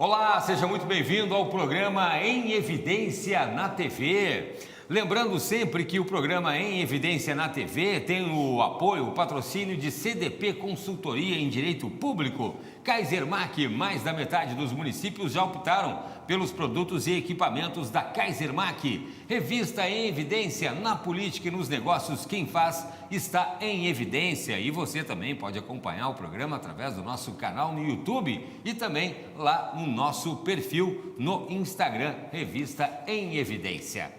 Olá, seja muito bem-vindo ao programa Em Evidência na TV. Lembrando sempre que o programa Em Evidência na TV tem o apoio, o patrocínio de CDP Consultoria em Direito Público. Kaisermac, mais da metade dos municípios já optaram pelos produtos e equipamentos da Kaisermac. Revista Em Evidência, na política e nos negócios, quem faz está em evidência. E você também pode acompanhar o programa através do nosso canal no YouTube e também lá no nosso perfil no Instagram, Revista Em Evidência.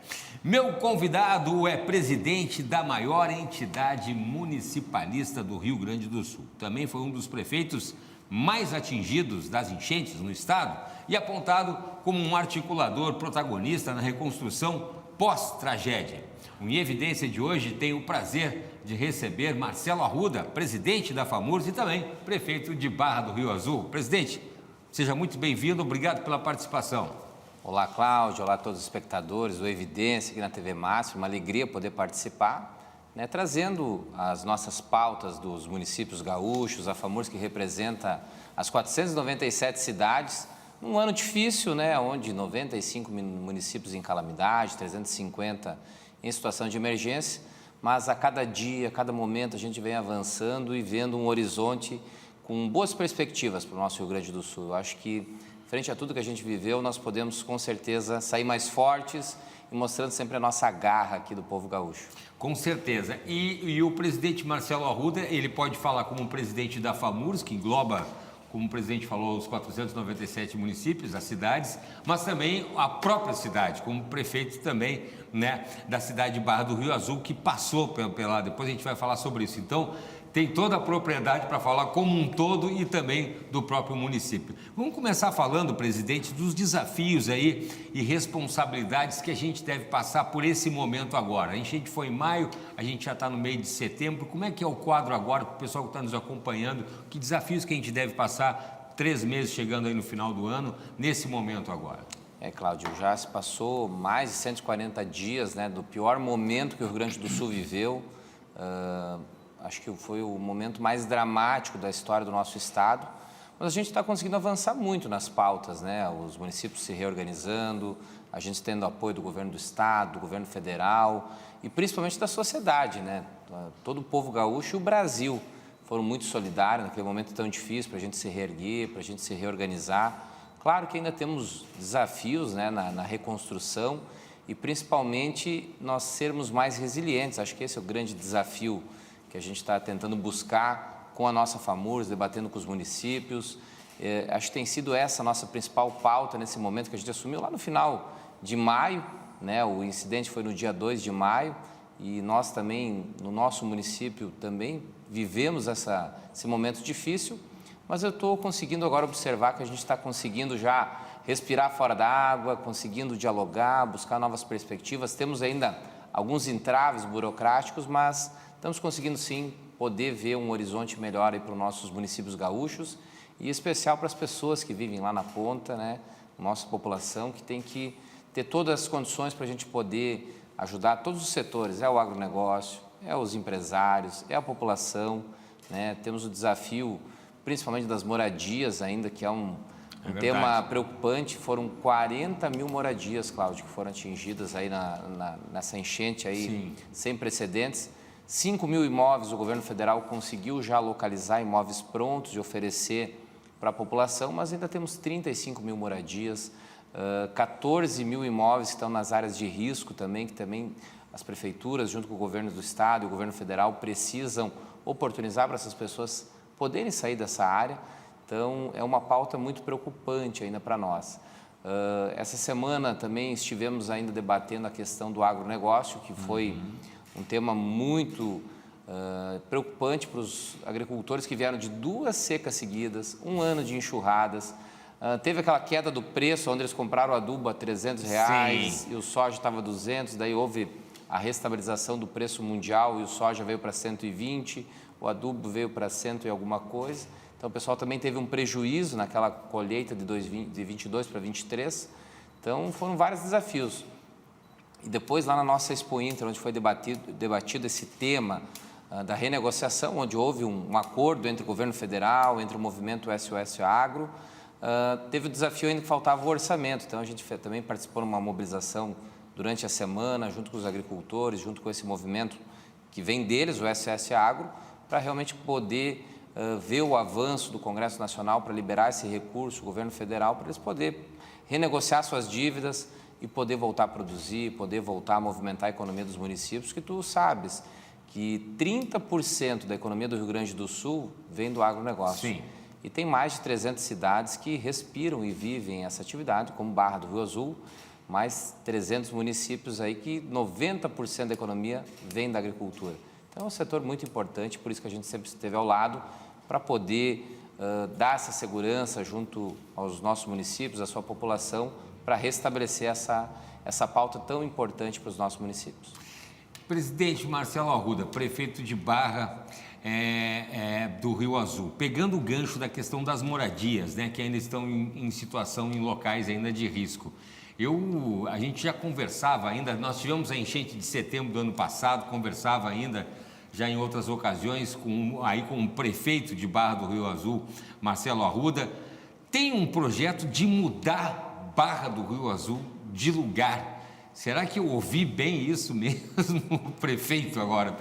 Meu convidado é presidente da maior entidade municipalista do Rio Grande do Sul. Também foi um dos prefeitos mais atingidos das enchentes no estado e apontado como um articulador protagonista na reconstrução pós-tragédia. O Em Evidência de hoje tem o prazer de receber Marcelo Arruda, presidente da FAMURS e também prefeito de Barra do Rio Azul. Presidente, seja muito bem-vindo, obrigado pela participação. Olá, Cláudio, olá a todos os espectadores do Evidência aqui na TV Máxima, uma alegria poder participar, trazendo as nossas pautas dos municípios gaúchos, a FAMURS que representa as 497 cidades, num ano difícil, onde 95 municípios em calamidade, 350 em situação de emergência, mas a cada dia, a cada momento a gente vem avançando e vendo um horizonte com boas perspectivas para o nosso Rio Grande do Sul. Eu acho que, frente a tudo que a gente viveu, nós podemos, com certeza, sair mais fortes e mostrando sempre a nossa garra aqui do povo gaúcho. Com certeza. E o presidente Marcelo Arruda, ele pode falar como presidente da FAMURS, que engloba, como o presidente falou, os 497 municípios, as cidades, mas também a própria cidade, como prefeito também, da cidade de Barra do Rio Azul, que passou pela... Depois a gente vai falar sobre isso. Então, tem toda a propriedade para falar como um todo e também do próprio município. Vamos começar falando, presidente, dos desafios aí e responsabilidades que a gente deve passar por esse momento agora. A enchente foi em maio, a gente já está no meio de setembro. Como é que é o quadro agora para o pessoal que está nos acompanhando? Que desafios que a gente deve passar 3 meses chegando aí no final do ano, nesse momento agora? Cláudio, já se passou mais de 140 dias do pior momento que o Rio Grande do Sul viveu. Acho que foi o momento mais dramático da história do nosso estado, mas a gente está conseguindo avançar muito nas pautas, Os municípios se reorganizando, a gente tendo apoio do governo do estado, do governo federal e principalmente da sociedade, Todo o povo gaúcho e o Brasil foram muito solidários naquele momento tão difícil para a gente se reerguer, para a gente se reorganizar. Claro que ainda temos desafios, na reconstrução e principalmente nós sermos mais resilientes. Acho que esse é o grande desafio que a gente está tentando buscar com a nossa FAMURS, debatendo com os municípios. Acho que tem sido essa a nossa principal pauta nesse momento que a gente assumiu lá no final de maio, O incidente foi no dia 2 de maio e nós também, no nosso município, também vivemos esse momento difícil, mas eu estou conseguindo agora observar que a gente está conseguindo já respirar fora da água, conseguindo dialogar, buscar novas perspectivas. Temos ainda alguns entraves burocráticos, mas estamos conseguindo, sim, poder ver um horizonte melhor para os nossos municípios gaúchos e em especial para as pessoas que vivem lá na ponta, Nossa população que tem que ter todas as condições para a gente poder ajudar todos os setores, o agronegócio, os empresários, a população, Temos o desafio, principalmente das moradias ainda, que é um tema preocupante. Foram 40 mil moradias, Cláudio, que foram atingidas aí nessa enchente aí, sim, sem precedentes. 5 mil imóveis, o governo federal conseguiu já localizar imóveis prontos de oferecer para a população, mas ainda temos 35 mil moradias, 14 mil imóveis que estão nas áreas de risco também, que também as prefeituras, junto com o governo do estado e o governo federal, precisam oportunizar para essas pessoas poderem sair dessa área. Então, é uma pauta muito preocupante ainda para nós. Essa semana também estivemos ainda debatendo a questão do agronegócio, que foi um tema muito preocupante para os agricultores que vieram de 2 secas seguidas, 1 ano de enxurradas. Teve aquela queda do preço, onde eles compraram o adubo a R$300 e o soja estava 200, daí houve a restabilização do preço mundial e o soja veio para 120, o adubo veio para 100 e alguma coisa. Então, o pessoal também teve um prejuízo naquela colheita de 22 para 23. Então, foram vários desafios. E depois, lá na nossa Expo Inter, onde foi debatido esse tema da renegociação, onde houve um acordo entre o governo federal, entre o movimento SOS Agro, teve o desafio ainda que faltava o orçamento, então a gente também participou de uma mobilização durante a semana, junto com os agricultores, junto com esse movimento que vem deles, o SOS Agro, para realmente poder ver o avanço do Congresso Nacional para liberar esse recurso, o governo federal, para eles poderem renegociar suas dívidas e poder voltar a produzir, poder voltar a movimentar a economia dos municípios, que tu sabes que 30% da economia do Rio Grande do Sul vem do agronegócio. Sim. E tem mais de 300 cidades que respiram e vivem essa atividade, como Barra do Rio Azul, mais 300 municípios aí que 90% da economia vem da agricultura. Então é um setor muito importante, por isso que a gente sempre esteve ao lado, para poder dar essa segurança junto aos nossos municípios, à sua população, para restabelecer essa pauta tão importante para os nossos municípios. Presidente Marcelo Arruda, prefeito de Barra do Rio Azul, pegando o gancho da questão das moradias, né, que ainda estão em situação, em locais ainda de risco. A gente já conversava ainda, nós tivemos a enchente de setembro do ano passado, conversava ainda já em outras ocasiões com o prefeito de Barra do Rio Azul, Marcelo Arruda. Tem um projeto de mudar Barra do Rio Azul de lugar. Será que eu ouvi bem isso mesmo, o prefeito agora,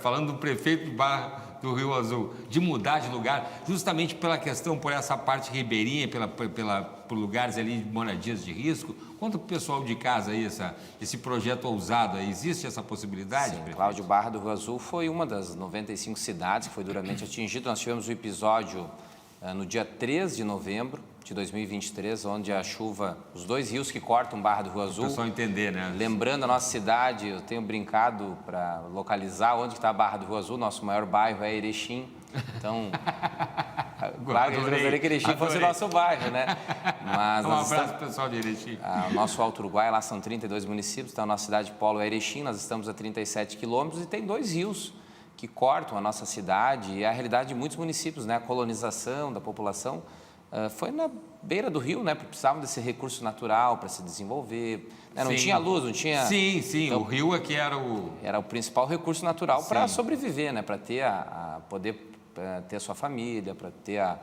falando do prefeito de Barra do Rio Azul, de mudar de lugar, justamente pela questão, por essa parte ribeirinha, por lugares ali de moradias de risco? Conta para o pessoal de casa aí esse projeto ousado, existe essa possibilidade? Sim, Cláudio, Barra do Rio Azul foi uma das 95 cidades que foi duramente atingida. Nós tivemos um episódio no dia 3 de novembro de 2023, onde a chuva, os dois rios que cortam Barra do Rio Azul. O pessoal entender, né? Lembrando a nossa cidade, eu tenho brincado para localizar onde está a Barra do Rio Azul, nosso maior bairro é Erechim. Então, claro que a gente gostaria que Erechim fosse o nosso bairro, né? Mas um abraço pessoal de Erechim. O nosso Alto Uruguai, lá são 32 municípios, então a nossa cidade polo é Erechim, nós estamos a 37 quilômetros e tem dois rios que cortam a nossa cidade e a realidade de muitos municípios, né? A colonização da população foi na beira do rio, né? Porque precisavam desse recurso natural para se desenvolver, né? Não tinha luz, não tinha... Sim, então, o rio aqui era o principal recurso natural para sobreviver, né? Para ter poder ter a sua família, para ter a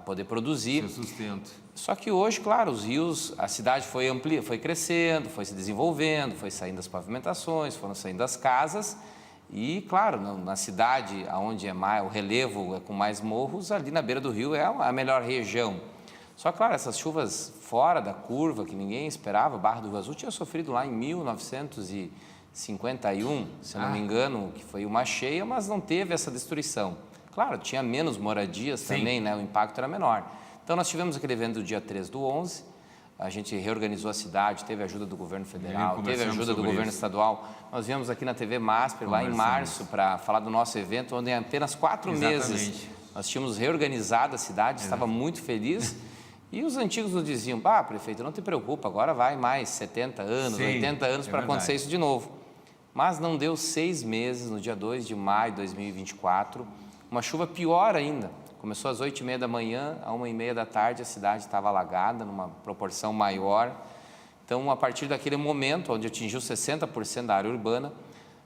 poder produzir. Seu sustento. Só que hoje, claro, os rios, a cidade foi crescendo, foi se desenvolvendo, foi saindo das pavimentações, foram saindo das casas. E, claro, na cidade onde o relevo é com mais morros, ali na beira do rio é a melhor região. Só que, claro, essas chuvas fora da curva, que ninguém esperava, Barra do Rio Azul tinha sofrido lá em 1951, se eu não me engano, que foi uma cheia, mas não teve essa destruição. Claro, tinha menos moradias também, né? O impacto era menor. Então, nós tivemos aquele evento do dia 3/11, a gente reorganizou a cidade, teve a ajuda do governo federal, teve a ajuda do governo estadual. Nós viemos aqui na TV MASP, lá em março, para falar do nosso evento, onde em apenas 4 meses nós tínhamos reorganizado a cidade, estava muito feliz. E os antigos nos diziam, prefeito, não te preocupa, agora vai mais 70 anos, 80 anos para acontecer isso de novo. Mas não deu 6 meses, no dia 2 de maio de 2024, uma chuva pior ainda. Começou às 8h30 da manhã, à 1h30 da tarde, a cidade estava alagada, numa proporção maior. Então, a partir daquele momento, onde atingiu 60% da área urbana,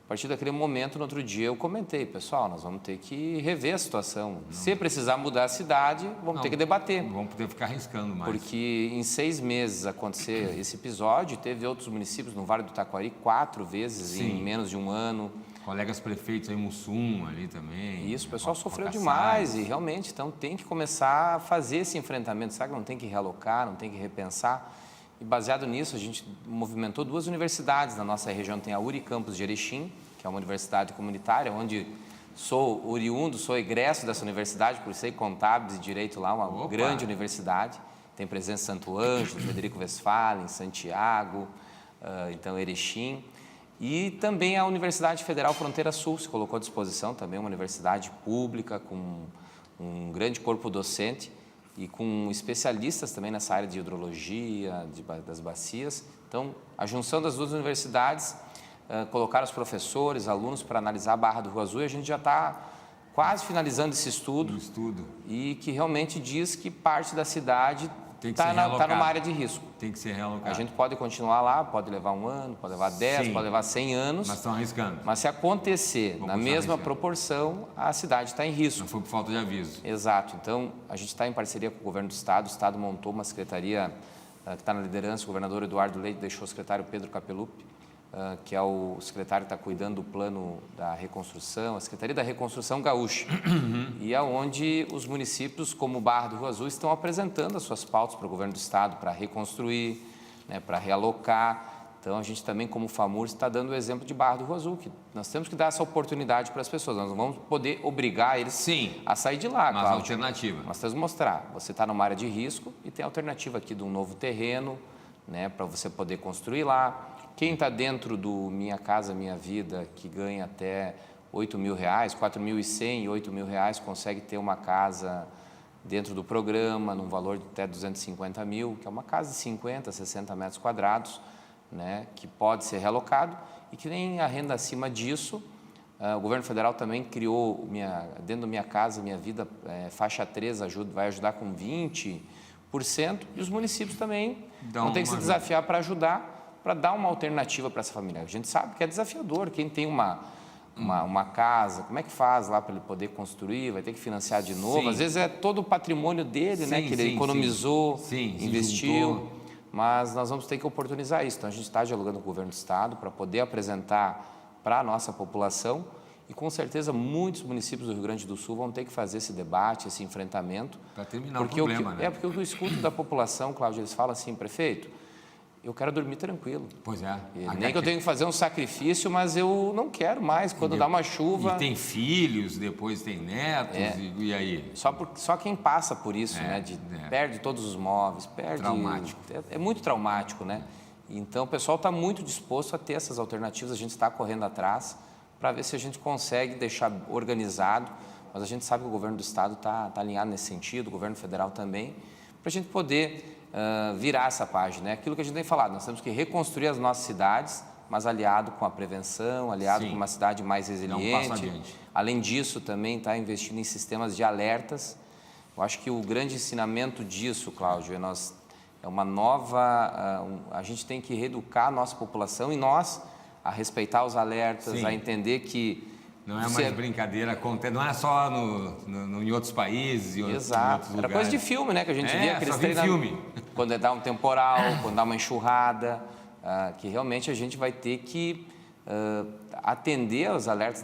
a partir daquele momento, no outro dia, eu comentei, pessoal, nós vamos ter que rever a situação. Se precisar mudar a cidade, vamos ter que debater. Não vamos poder ficar arriscando mais. Porque em 6 meses acontecer esse episódio, teve outros municípios, no Vale do Taquari, 4 vezes em menos de um ano. Colegas prefeitos aí, Mussum ali também. Isso, o pessoal sofreu demais e realmente, então tem que começar a fazer esse enfrentamento, sabe? Não tem que realocar, não tem que repensar. E baseado nisso, a gente movimentou 2 universidades na nossa região. Tem a Unicampus de Erechim, que é uma universidade comunitária, onde sou oriundo, sou egresso dessa universidade, por ser contábil de direito lá, uma grande universidade. Tem presença em Santo Ângelo, Frederico Westphalen, Santiago, então Erechim. E também a Universidade Federal Fronteira Sul se colocou à disposição, também uma universidade pública com um grande corpo docente e com especialistas também nessa área de hidrologia, das bacias. Então, a junção das 2 universidades, colocaram os professores, alunos para analisar a Barra do Rio Azul e a gente já está quase finalizando esse estudo. E que realmente diz que parte da cidade está numa área de risco. Tem que ser realocado. A gente pode continuar lá, pode levar 1 ano, pode levar 10, pode levar 100 anos. Mas estão arriscando. Mas se acontecer na mesma proporção, a cidade está em risco. Não foi por falta de aviso. Exato. Então, a gente está em parceria com o governo do Estado. O Estado montou uma secretaria que está na liderança. O governador Eduardo Leite deixou o secretário Pedro Capelupi, que é o secretário que está cuidando do plano da reconstrução, a Secretaria da Reconstrução Gaúcha, e aonde os municípios, como Barra do Rio Azul, estão apresentando as suas pautas para o governo do Estado para reconstruir, né, para realocar. Então, a gente também, como FAMURS, está dando o exemplo de Barra do Rio Azul, que nós temos que dar essa oportunidade para as pessoas. Nós não vamos poder obrigar eles a sair de lá. Mas a alternativa. Nós temos que mostrar. Você está numa área de risco e tem a alternativa aqui de um novo terreno, né, para você poder construir lá. Quem está dentro do Minha Casa Minha Vida, que ganha até R$8.000, R$4.100 e R$8.000, consegue ter uma casa dentro do programa, num valor de até R$250 mil, que é uma casa de 50, 60 metros quadrados, né, que pode ser realocado e que nem a renda acima disso. O governo federal também criou, dentro do Minha Casa Minha Vida, faixa 3, vai ajudar com 20%, e os municípios também vão ter que se desafiar para ajudar, para dar uma alternativa para essa família. A gente sabe que é desafiador. Quem tem uma casa, como é que faz lá para ele poder construir? Vai ter que financiar de novo. Sim. Às vezes é todo o patrimônio dele, né, que ele economizou, investiu. Mas nós vamos ter que oportunizar isso. Então, a gente está dialogando com o governo do Estado para poder apresentar para a nossa população. E, com certeza, muitos municípios do Rio Grande do Sul vão ter que fazer esse debate, esse enfrentamento. Para terminar o problema, né? Porque o que eu escuto da população, Cláudio, eles falam assim, prefeito, eu quero dormir tranquilo. Pois é. Nem que eu tenha que fazer um sacrifício, mas eu não quero mais. Quando dá uma chuva... E tem filhos, depois tem netos, e aí? Só quem passa por isso, né? Perde todos os móveis, perde... Traumático. É muito traumático, né? Então, o pessoal está muito disposto a ter essas alternativas. A gente está correndo atrás para ver se a gente consegue deixar organizado. Mas a gente sabe que o governo do Estado está alinhado nesse sentido, o governo federal também, para a gente poder... virar essa página, né? Aquilo que a gente tem falado, nós temos que reconstruir as nossas cidades, mas aliado com a prevenção, aliado com uma cidade mais resiliente. Além disso, também está investindo em sistemas de alertas. Eu acho que o grande ensinamento disso, Cláudio, é uma nova... a gente tem que reeducar a nossa população e nós a respeitar os alertas, a entender que... Não é mais brincadeira, não é só em outros países e outros lugares. Era coisa de filme, né? Que a gente via aqueles treinamentos. Quando dá um temporal, quando dá uma enxurrada, que realmente a gente vai ter que atender aos alertas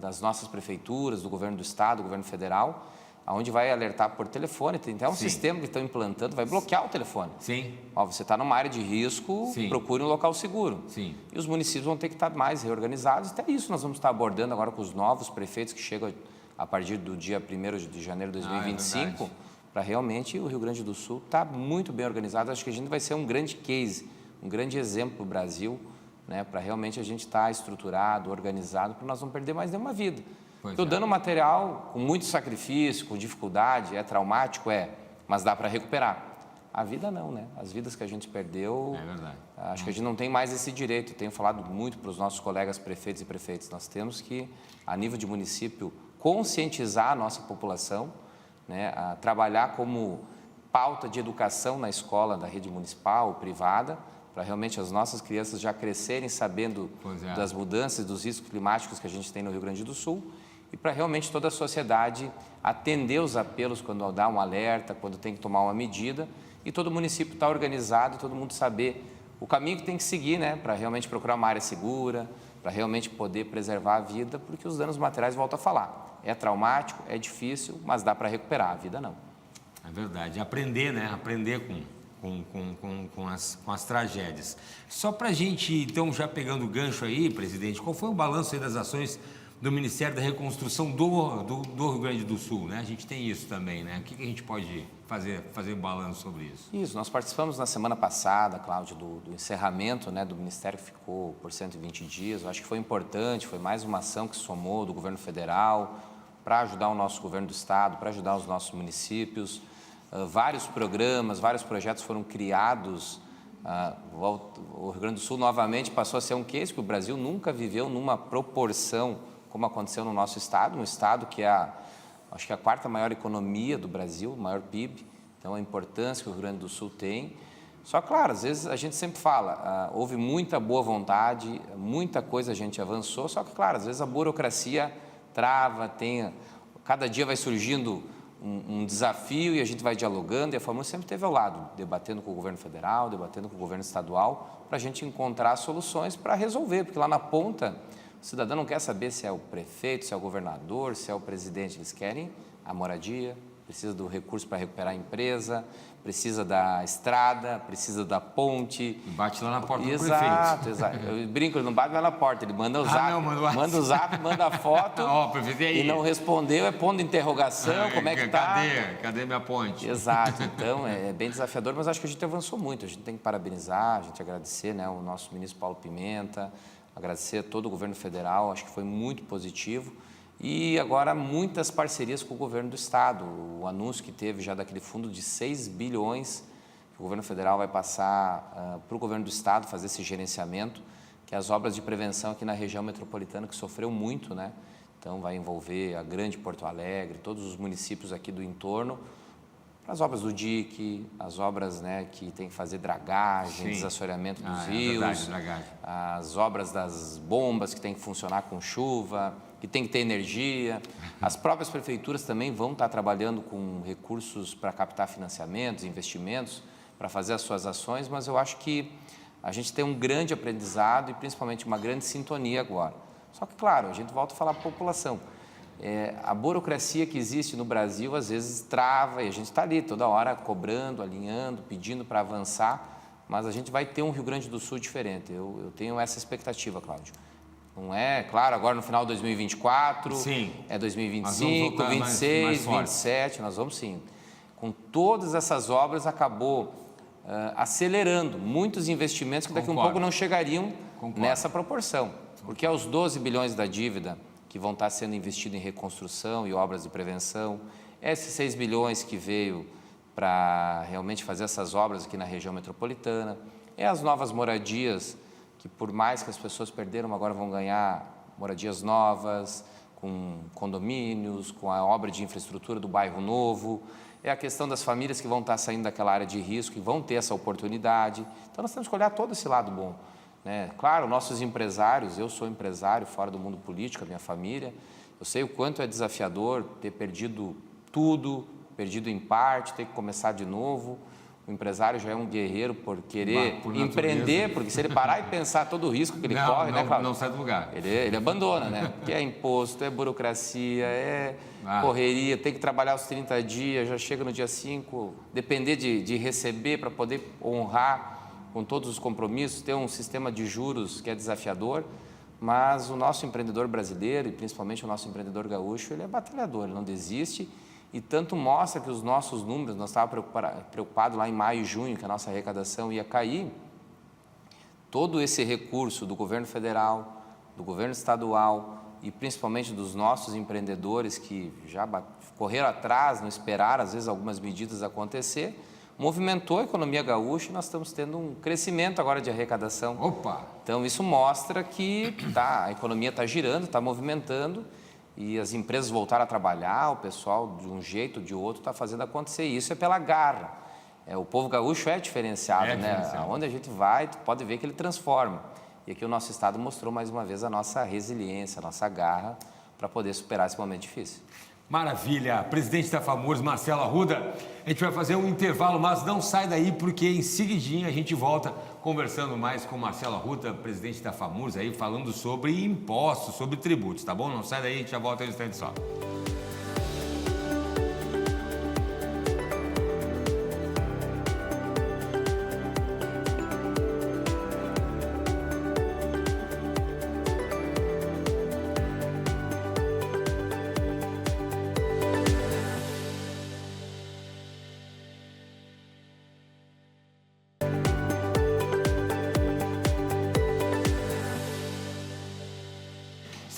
das nossas prefeituras, do governo do Estado, do governo federal, onde vai alertar por telefone. Tem até um sistema que estão implantando, vai bloquear o telefone. Sim. Você está numa área de risco, procure um local seguro. Sim. E os municípios vão ter que estar mais reorganizados. Até isso nós vamos estar abordando agora com os novos prefeitos que chegam a partir do dia 1º de janeiro de 2025, para realmente o Rio Grande do Sul estar muito bem organizado. Acho que a gente vai ser um grande case, um grande exemplo para o Brasil, né, para realmente a gente estar estruturado, organizado, para nós não perder mais nenhuma vida. Estou dando material com muito sacrifício, com dificuldade, é traumático, mas dá para recuperar. A vida não, né? As vidas que a gente perdeu, acho que a gente não tem mais esse direito. Eu tenho falado muito para os nossos colegas prefeitos e prefeitas. Nós temos que, a nível de município, conscientizar a nossa população, né? A trabalhar como pauta de educação na escola da rede municipal ou privada, para realmente as nossas crianças já crescerem sabendo das mudanças, dos riscos climáticos que a gente tem no Rio Grande do Sul, e para realmente toda a sociedade atender os apelos quando dá um alerta, quando tem que tomar uma medida, e todo município está organizado, todo mundo saber o caminho que tem que seguir, né, para realmente procurar uma área segura, para realmente poder preservar a vida, porque os danos materiais, volto a falar, é traumático, é difícil, mas dá para recuperar, a vida não. É verdade, aprender, né, aprender com as tragédias. Só para a gente, então, já pegando o gancho aí, presidente, qual foi o balanço aí das ações do Ministério da Reconstrução do Rio Grande do Sul, né? A gente tem isso também, né? O que a gente pode fazer um balanço sobre isso? Isso, nós participamos na semana passada, Cláudio, do encerramento, né, do Ministério, que ficou por 120 dias. Eu acho que foi importante, foi mais uma ação que somou do governo federal para ajudar o nosso governo do Estado, para ajudar os nossos municípios. Vários programas, vários projetos foram criados. O Rio Grande do Sul novamente passou a ser um case que o Brasil nunca viveu numa proporção como aconteceu no nosso estado, um estado que é acho que a quarta maior economia do Brasil, o maior PIB, Então, a importância que o Rio Grande do Sul tem. Só, claro, às vezes a gente sempre fala, houve muita boa vontade, muita coisa a gente avançou, só que, claro, às vezes a burocracia trava, cada dia vai surgindo um desafio e a gente vai dialogando, e a FAMURS sempre esteve ao lado, debatendo com o governo federal, debatendo com o governo estadual, para a gente encontrar soluções para resolver, porque lá na ponta o cidadão não quer saber se é o prefeito, se é o governador, se é o presidente, eles querem a moradia, precisa do recurso para recuperar a empresa, precisa da estrada, precisa da ponte. E bate lá na porta do prefeito. Exato, exato. Eu brinco, ele não bate lá na porta, ele manda o zap. Não, manda o zap, manda a foto. Prefeito, e aí? E não respondeu, é ponto de interrogação, como é que tá? Cadê minha ponte? Exato, então é bem desafiador, mas acho que a gente avançou muito. A gente tem que parabenizar, a gente agradecer, né, o nosso ministro Paulo Pimenta, agradecer a todo o governo federal, acho que foi muito positivo. E agora muitas parcerias com o governo do estado. O anúncio que teve já daquele fundo de 6 bilhões que o governo federal vai passar para o governo do estado fazer esse gerenciamento, que é as obras de prevenção aqui na região metropolitana, que sofreu muito, né? Então vai envolver a grande Porto Alegre, todos os municípios aqui do entorno, as obras do dique, as obras, né, que tem que fazer dragagem, desassoreamento dos rios, verdade, dragagem. As obras das bombas que tem que funcionar com chuva, que tem que ter energia. As próprias prefeituras também vão estar trabalhando com recursos para captar financiamentos, investimentos, para fazer as suas ações, mas eu acho que a gente tem um grande aprendizado e principalmente uma grande sintonia agora. Só que, claro, a gente volta a falar para a população. A burocracia que existe no Brasil, às vezes, trava e a gente está ali toda hora cobrando, alinhando, pedindo para avançar, mas a gente vai ter um Rio Grande do Sul diferente. Eu tenho essa expectativa, Cláudio. Não é, claro, agora no final de 2024, sim, é 2025, 26, 27, nós vamos sim. Com todas essas obras, acabou acelerando muitos investimentos que daqui a um pouco não chegariam nessa proporção. Porque aos 12 bilhões da dívida que vão estar sendo investidos em reconstrução e obras de prevenção, esses 6 bilhões que veio para realmente fazer essas obras aqui na região metropolitana, as novas moradias, que por mais que as pessoas perderam, agora vão ganhar moradias novas, com condomínios, com a obra de infraestrutura do bairro novo, a questão das famílias que vão estar saindo daquela área de risco e vão ter essa oportunidade. Então, nós temos que olhar todo esse lado bom. Claro, nossos empresários, eu sou empresário fora do mundo político, a minha família, eu sei o quanto é desafiador ter perdido tudo, perdido em parte, ter que começar de novo. O empresário já é um guerreiro por querer empreender, porque se ele parar e pensar todo o risco que ele corre, né, Cláudio? Não sai do lugar. Ele abandona, né? Porque é imposto, é burocracia, correria, tem que trabalhar os 30 dias, já chega no dia 5, depender de receber para poder honrar com todos os compromissos, ter um sistema de juros que é desafiador, mas o nosso empreendedor brasileiro, e principalmente o nosso empreendedor gaúcho, ele é batalhador, ele não desiste, e tanto mostra que os nossos números, nós estávamos preocupados lá em maio e junho, que a nossa arrecadação ia cair, todo esse recurso do governo federal, do governo estadual, e principalmente dos nossos empreendedores que já correram atrás, não esperaram, às vezes, algumas medidas acontecer, movimentou a economia gaúcha e nós estamos tendo um crescimento agora de arrecadação. Opa! Então, isso mostra que a economia está girando, está movimentando e as empresas voltaram a trabalhar, o pessoal, de um jeito ou de outro, está fazendo acontecer. E isso é pela garra. O povo gaúcho é diferenciado, né? Onde a gente vai, tu pode ver que ele transforma. E aqui o nosso estado mostrou mais uma vez a nossa resiliência, a nossa garra para poder superar esse momento difícil. Maravilha! Presidente da FAMURS, Marcelo Arruda, a gente vai fazer um intervalo, mas não sai daí porque em seguidinho a gente volta conversando mais com Marcelo Arruda, presidente da FAMURS, aí falando sobre impostos, sobre tributos, tá bom? Não sai daí, a gente já volta em um instante só.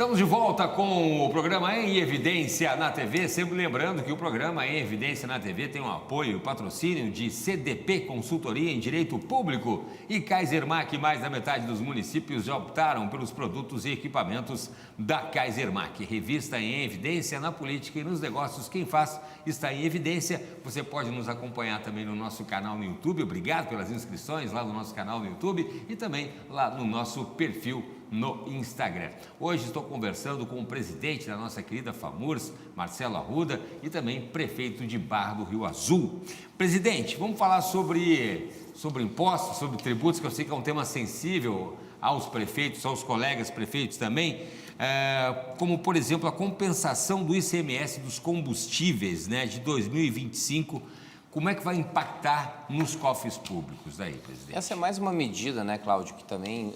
Estamos de volta com o programa Em Evidência na TV, sempre lembrando que o programa Em Evidência na TV tem o apoio e o patrocínio de CDP Consultoria em Direito Público e Kaisermac. Mais da metade dos municípios já optaram pelos produtos e equipamentos da Kaisermac. Revista Em Evidência na política e nos negócios, quem faz está em evidência. Você pode nos acompanhar também no nosso canal no YouTube. Obrigado pelas inscrições lá no nosso canal no YouTube e também lá no nosso perfil no Instagram. Hoje estou conversando com o presidente da nossa querida FAMURS, Marcelo Arruda, e também prefeito de Barra do Rio Azul. Presidente, vamos falar sobre impostos, sobre tributos, que eu sei que é um tema sensível aos prefeitos, aos colegas prefeitos também, como, por exemplo, a compensação do ICMS dos combustíveis, né, de 2025. Como é que vai impactar nos cofres públicos daí, presidente? Essa é mais uma medida, né, Cláudio, que também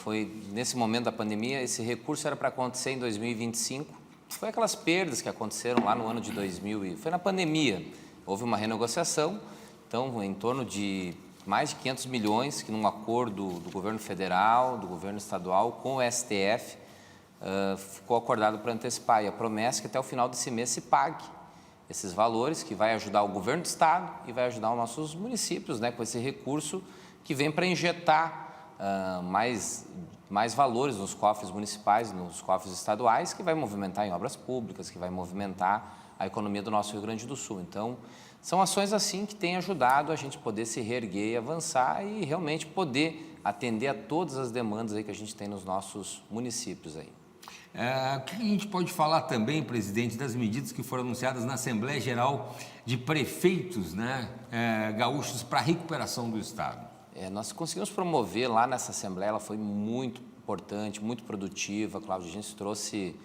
foi, nesse momento da pandemia, esse recurso era para acontecer em 2025. Foi aquelas perdas que aconteceram lá no ano de 2000, foi na pandemia. Houve uma renegociação, então, em torno de mais de 500 milhões, que num acordo do governo federal, do governo estadual, com o STF, ficou acordado para antecipar. E a promessa é que até o final desse mês se pague esses valores, que vai ajudar o governo do estado e vai ajudar os nossos municípios, né, com esse recurso que vem para injetar mais valores nos cofres municipais, nos cofres estaduais, que vai movimentar em obras públicas, que vai movimentar a economia do nosso Rio Grande do Sul. Então, são ações assim que têm ajudado a gente poder se reerguer e avançar e realmente poder atender a todas as demandas aí que a gente tem nos nossos municípios aí. O que a gente pode falar também, presidente, das medidas que foram anunciadas na Assembleia Geral de Prefeitos, né, gaúchos para a recuperação do Estado? Nós conseguimos promover lá nessa Assembleia, ela foi muito importante, muito produtiva, Cláudio. A gente trouxe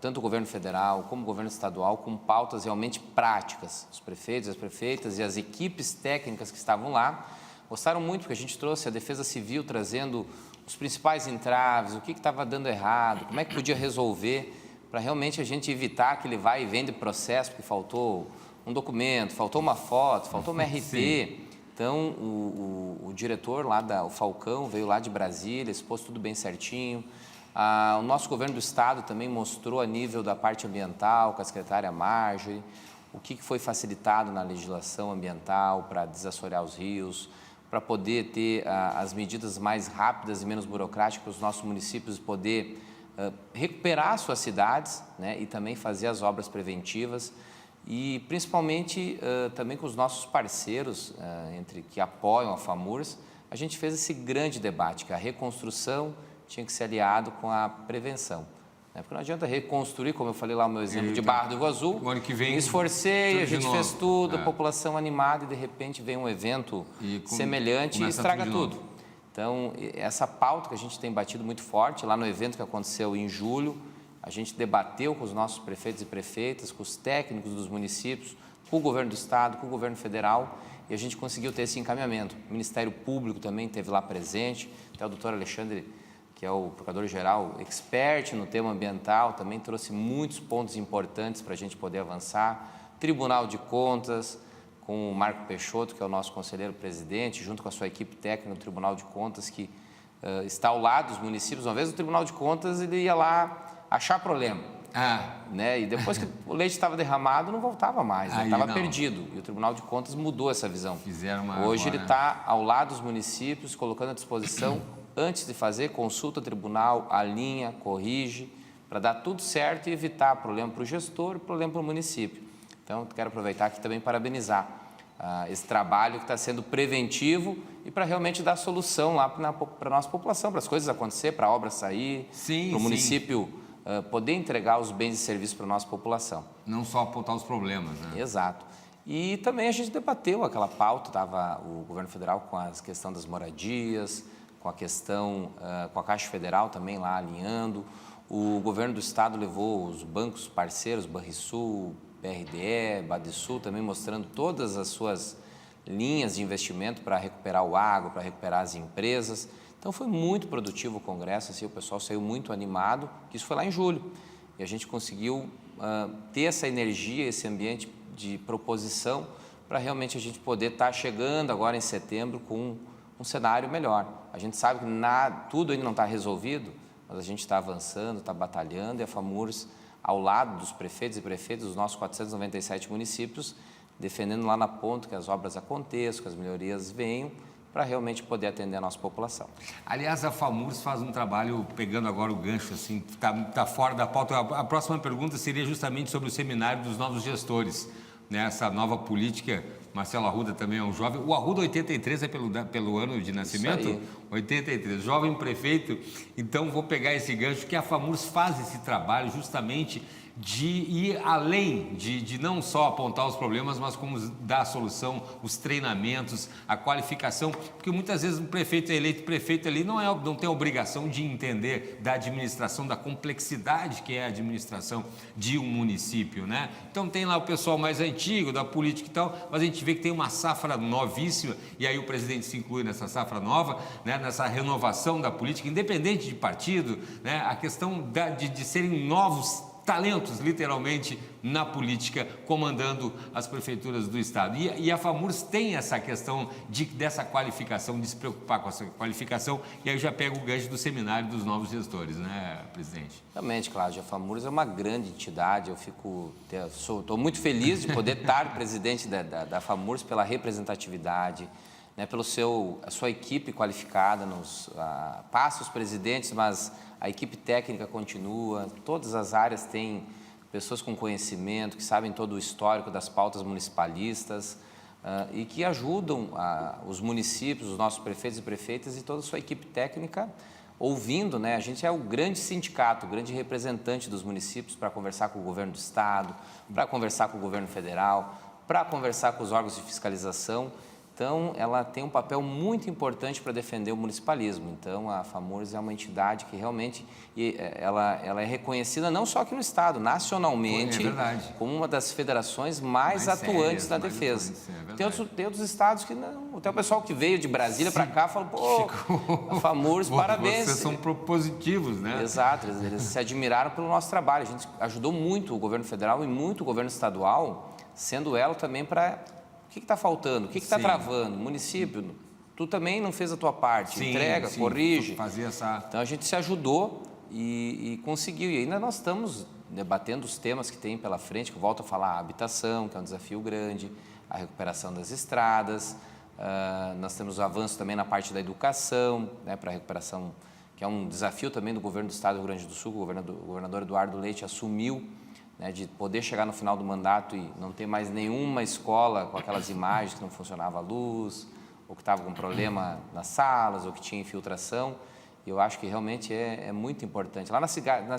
tanto o governo federal como o governo estadual com pautas realmente práticas. Os prefeitos, as prefeitas e as equipes técnicas que estavam lá gostaram muito, porque a gente trouxe a Defesa Civil trazendo os principais entraves, o que estava dando errado, como é que podia resolver, para realmente a gente evitar aquele vai e vem de processo, porque faltou um documento, faltou uma foto, faltou uma RT. Sim. Então, o diretor lá, o Falcão, veio lá de Brasília, expôs tudo bem certinho. O nosso governo do estado também mostrou a nível da parte ambiental, com a secretária Marjorie, o que foi facilitado na legislação ambiental para desassorear os rios, para poder ter as medidas mais rápidas e menos burocráticas para os nossos municípios poder recuperar suas cidades, né, e também fazer as obras preventivas e principalmente também com os nossos parceiros que apoiam a FAMURS, a gente fez esse grande debate que a reconstrução tinha que ser aliado com a prevenção. Porque não adianta reconstruir, como eu falei lá no meu exemplo de Barra do Rio Azul, o ano que vem, me esforcei, a gente fez tudo, a É. população animada e de repente vem um evento semelhante e estraga tudo. Então, essa pauta que a gente tem batido muito forte, lá no evento que aconteceu em julho, a gente debateu com os nossos prefeitos e prefeitas, com os técnicos dos municípios, com o governo do estado, com o governo federal, e a gente conseguiu ter esse encaminhamento. O Ministério Público também esteve lá presente, até o doutor Alexandre, que é o procurador-geral, expert no tema ambiental, também trouxe muitos pontos importantes para a gente poder avançar. Tribunal de Contas, com o Marco Peixoto, que é o nosso conselheiro-presidente, junto com a sua equipe técnica do Tribunal de Contas, que está ao lado dos municípios. Uma vez o Tribunal de Contas ele ia lá achar problema, né? E depois que o leite estava derramado, não voltava mais, estava perdido. E o Tribunal de Contas mudou essa visão. Hoje ele está ao lado dos municípios, colocando à disposição, antes de fazer, consulta tribunal, alinha, corrige, para dar tudo certo e evitar problema para o gestor e problema para o município. Então, quero aproveitar aqui também parabenizar esse trabalho que está sendo preventivo e para realmente dar solução lá para a nossa população, para as coisas acontecer, para a obra sair, para o município poder entregar os bens e serviços para a nossa população. Não só apontar os problemas, né? Exato. E também a gente debateu aquela pauta, estava o governo federal com a questão das moradias, com a questão, com a Caixa Federal também lá alinhando. O governo do estado levou os bancos parceiros, Banrisul, BRDE, Badesul, também mostrando todas as suas linhas de investimento para recuperar o agro, para recuperar as empresas. Então foi muito produtivo o congresso, assim, o pessoal saiu muito animado, isso foi lá em julho. E a gente conseguiu ter essa energia, esse ambiente de proposição para realmente a gente poder estar chegando agora em setembro com um cenário melhor. A gente sabe que tudo ainda não está resolvido, mas a gente está avançando, está batalhando, e a FAMURS, ao lado dos prefeitos e prefeitas dos nossos 497 municípios, defendendo lá na ponta que as obras aconteçam, que as melhorias venham, para realmente poder atender a nossa população. Aliás, a FAMURS faz um trabalho, pegando agora o gancho, assim, tá fora da pauta. A próxima pergunta seria justamente sobre o seminário dos novos gestores, né? Essa nova política. Marcelo Arruda também é um jovem. O Arruda 83 é pelo ano de nascimento? Isso aí. 83, jovem prefeito. Então, vou pegar esse gancho que a FAMURS faz esse trabalho justamente de ir além, de não só apontar os problemas, mas como dar a solução, os treinamentos, a qualificação, porque muitas vezes o prefeito é eleito prefeito ali não tem a obrigação de entender da administração, da complexidade que é a administração de um município, né? Então tem lá o pessoal mais antigo, da política e tal, mas a gente vê que tem uma safra novíssima, e aí o presidente se inclui nessa safra nova, né? Nessa renovação da política, independente de partido, né? A questão de serem novos talentos, literalmente, na política, comandando as prefeituras do Estado. E a FAMURS tem essa questão dessa qualificação, de se preocupar com essa qualificação, e aí eu já pego o gancho do seminário dos novos gestores, né, presidente? Realmente, Cláudio, a FAMURS é uma grande entidade, estou muito feliz de poder estar presidente da FAMURS pela representatividade, né, a sua equipe qualificada, passa os presidentes, mas a equipe técnica continua, todas as áreas têm pessoas com conhecimento, que sabem todo o histórico das pautas municipalistas e que ajudam os municípios, os nossos prefeitos e prefeitas e toda a sua equipe técnica, ouvindo, né? A gente é o grande sindicato, o grande representante dos municípios para conversar com o governo do Estado, para conversar com o governo federal, para conversar com os órgãos de fiscalização. Então, ela tem um papel muito importante para defender o municipalismo. Então, a FAMURS é uma entidade que realmente ela é reconhecida não só aqui no Estado, nacionalmente, como uma das federações mais atuantes na defesa. Tem outros estados que não. Até o pessoal que veio de Brasília para cá falou, pô, a FAMURS, parabéns. Vocês são propositivos, né? Exato, eles se admiraram pelo nosso trabalho. A gente ajudou muito o governo federal e muito o governo estadual, sendo ela também para... O que está faltando? O que está travando? Município, tu também não fez a tua parte. Entrega, corrige. Então, a gente se ajudou e conseguiu. E ainda nós estamos debatendo os temas que tem pela frente, que eu volto a falar, a habitação, que é um desafio grande, a recuperação das estradas. Nós temos o avanço também na parte da educação, né, para a recuperação, que é um desafio também do governo do Estado do Rio Grande do Sul. O governador Eduardo Leite assumiu, né, de poder chegar no final do mandato e não ter mais nenhuma escola com aquelas imagens que não funcionava a luz, ou que estava com problema nas salas, ou que tinha infiltração. Eu acho que realmente é muito importante. Lá na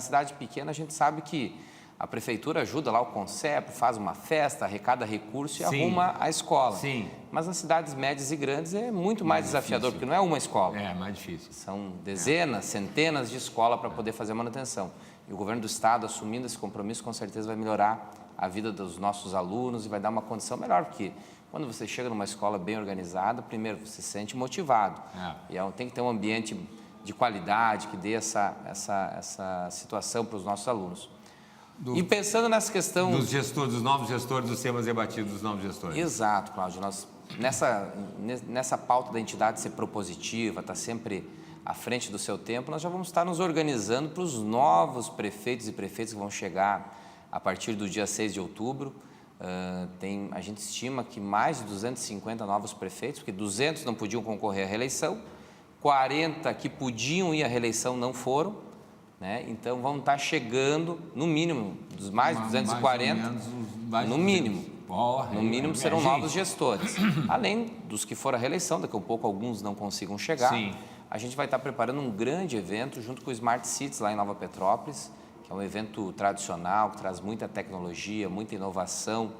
cidade pequena, a gente sabe que a prefeitura ajuda lá o Concepro, faz uma festa, arrecada recurso e arruma a escola. Sim. Mas nas cidades médias e grandes é muito mais desafiador, porque não é uma escola. É mais difícil. São dezenas, centenas de escolas para poder fazer a manutenção. E o governo do Estado, assumindo esse compromisso, com certeza vai melhorar a vida dos nossos alunos e vai dar uma condição melhor, porque quando você chega numa escola bem organizada, primeiro, você se sente motivado. E tem que ter um ambiente de qualidade que dê essa situação para os nossos alunos. E pensando nessa questão... Dos novos gestores, dos temas debatidos dos novos gestores. Exato, Cláudio. Nós, nessa pauta da entidade ser propositiva, estar sempre à frente do seu tempo, nós já vamos estar nos organizando para os novos prefeitos e prefeitas que vão chegar a partir do dia 6 de outubro. A gente estima que mais de 250 novos prefeitos, porque 200 não podiam concorrer à reeleição, 40 que podiam ir à reeleição não foram, né? Então vão estar chegando, no mínimo, dos mais de 240, no mínimo serão novos gestores. Além dos que foram à reeleição, daqui a pouco alguns não consigam chegar. Sim. A gente vai estar preparando um grande evento junto com o Smart Cities lá em Nova Petrópolis, que é um evento tradicional, que traz muita tecnologia, muita inovação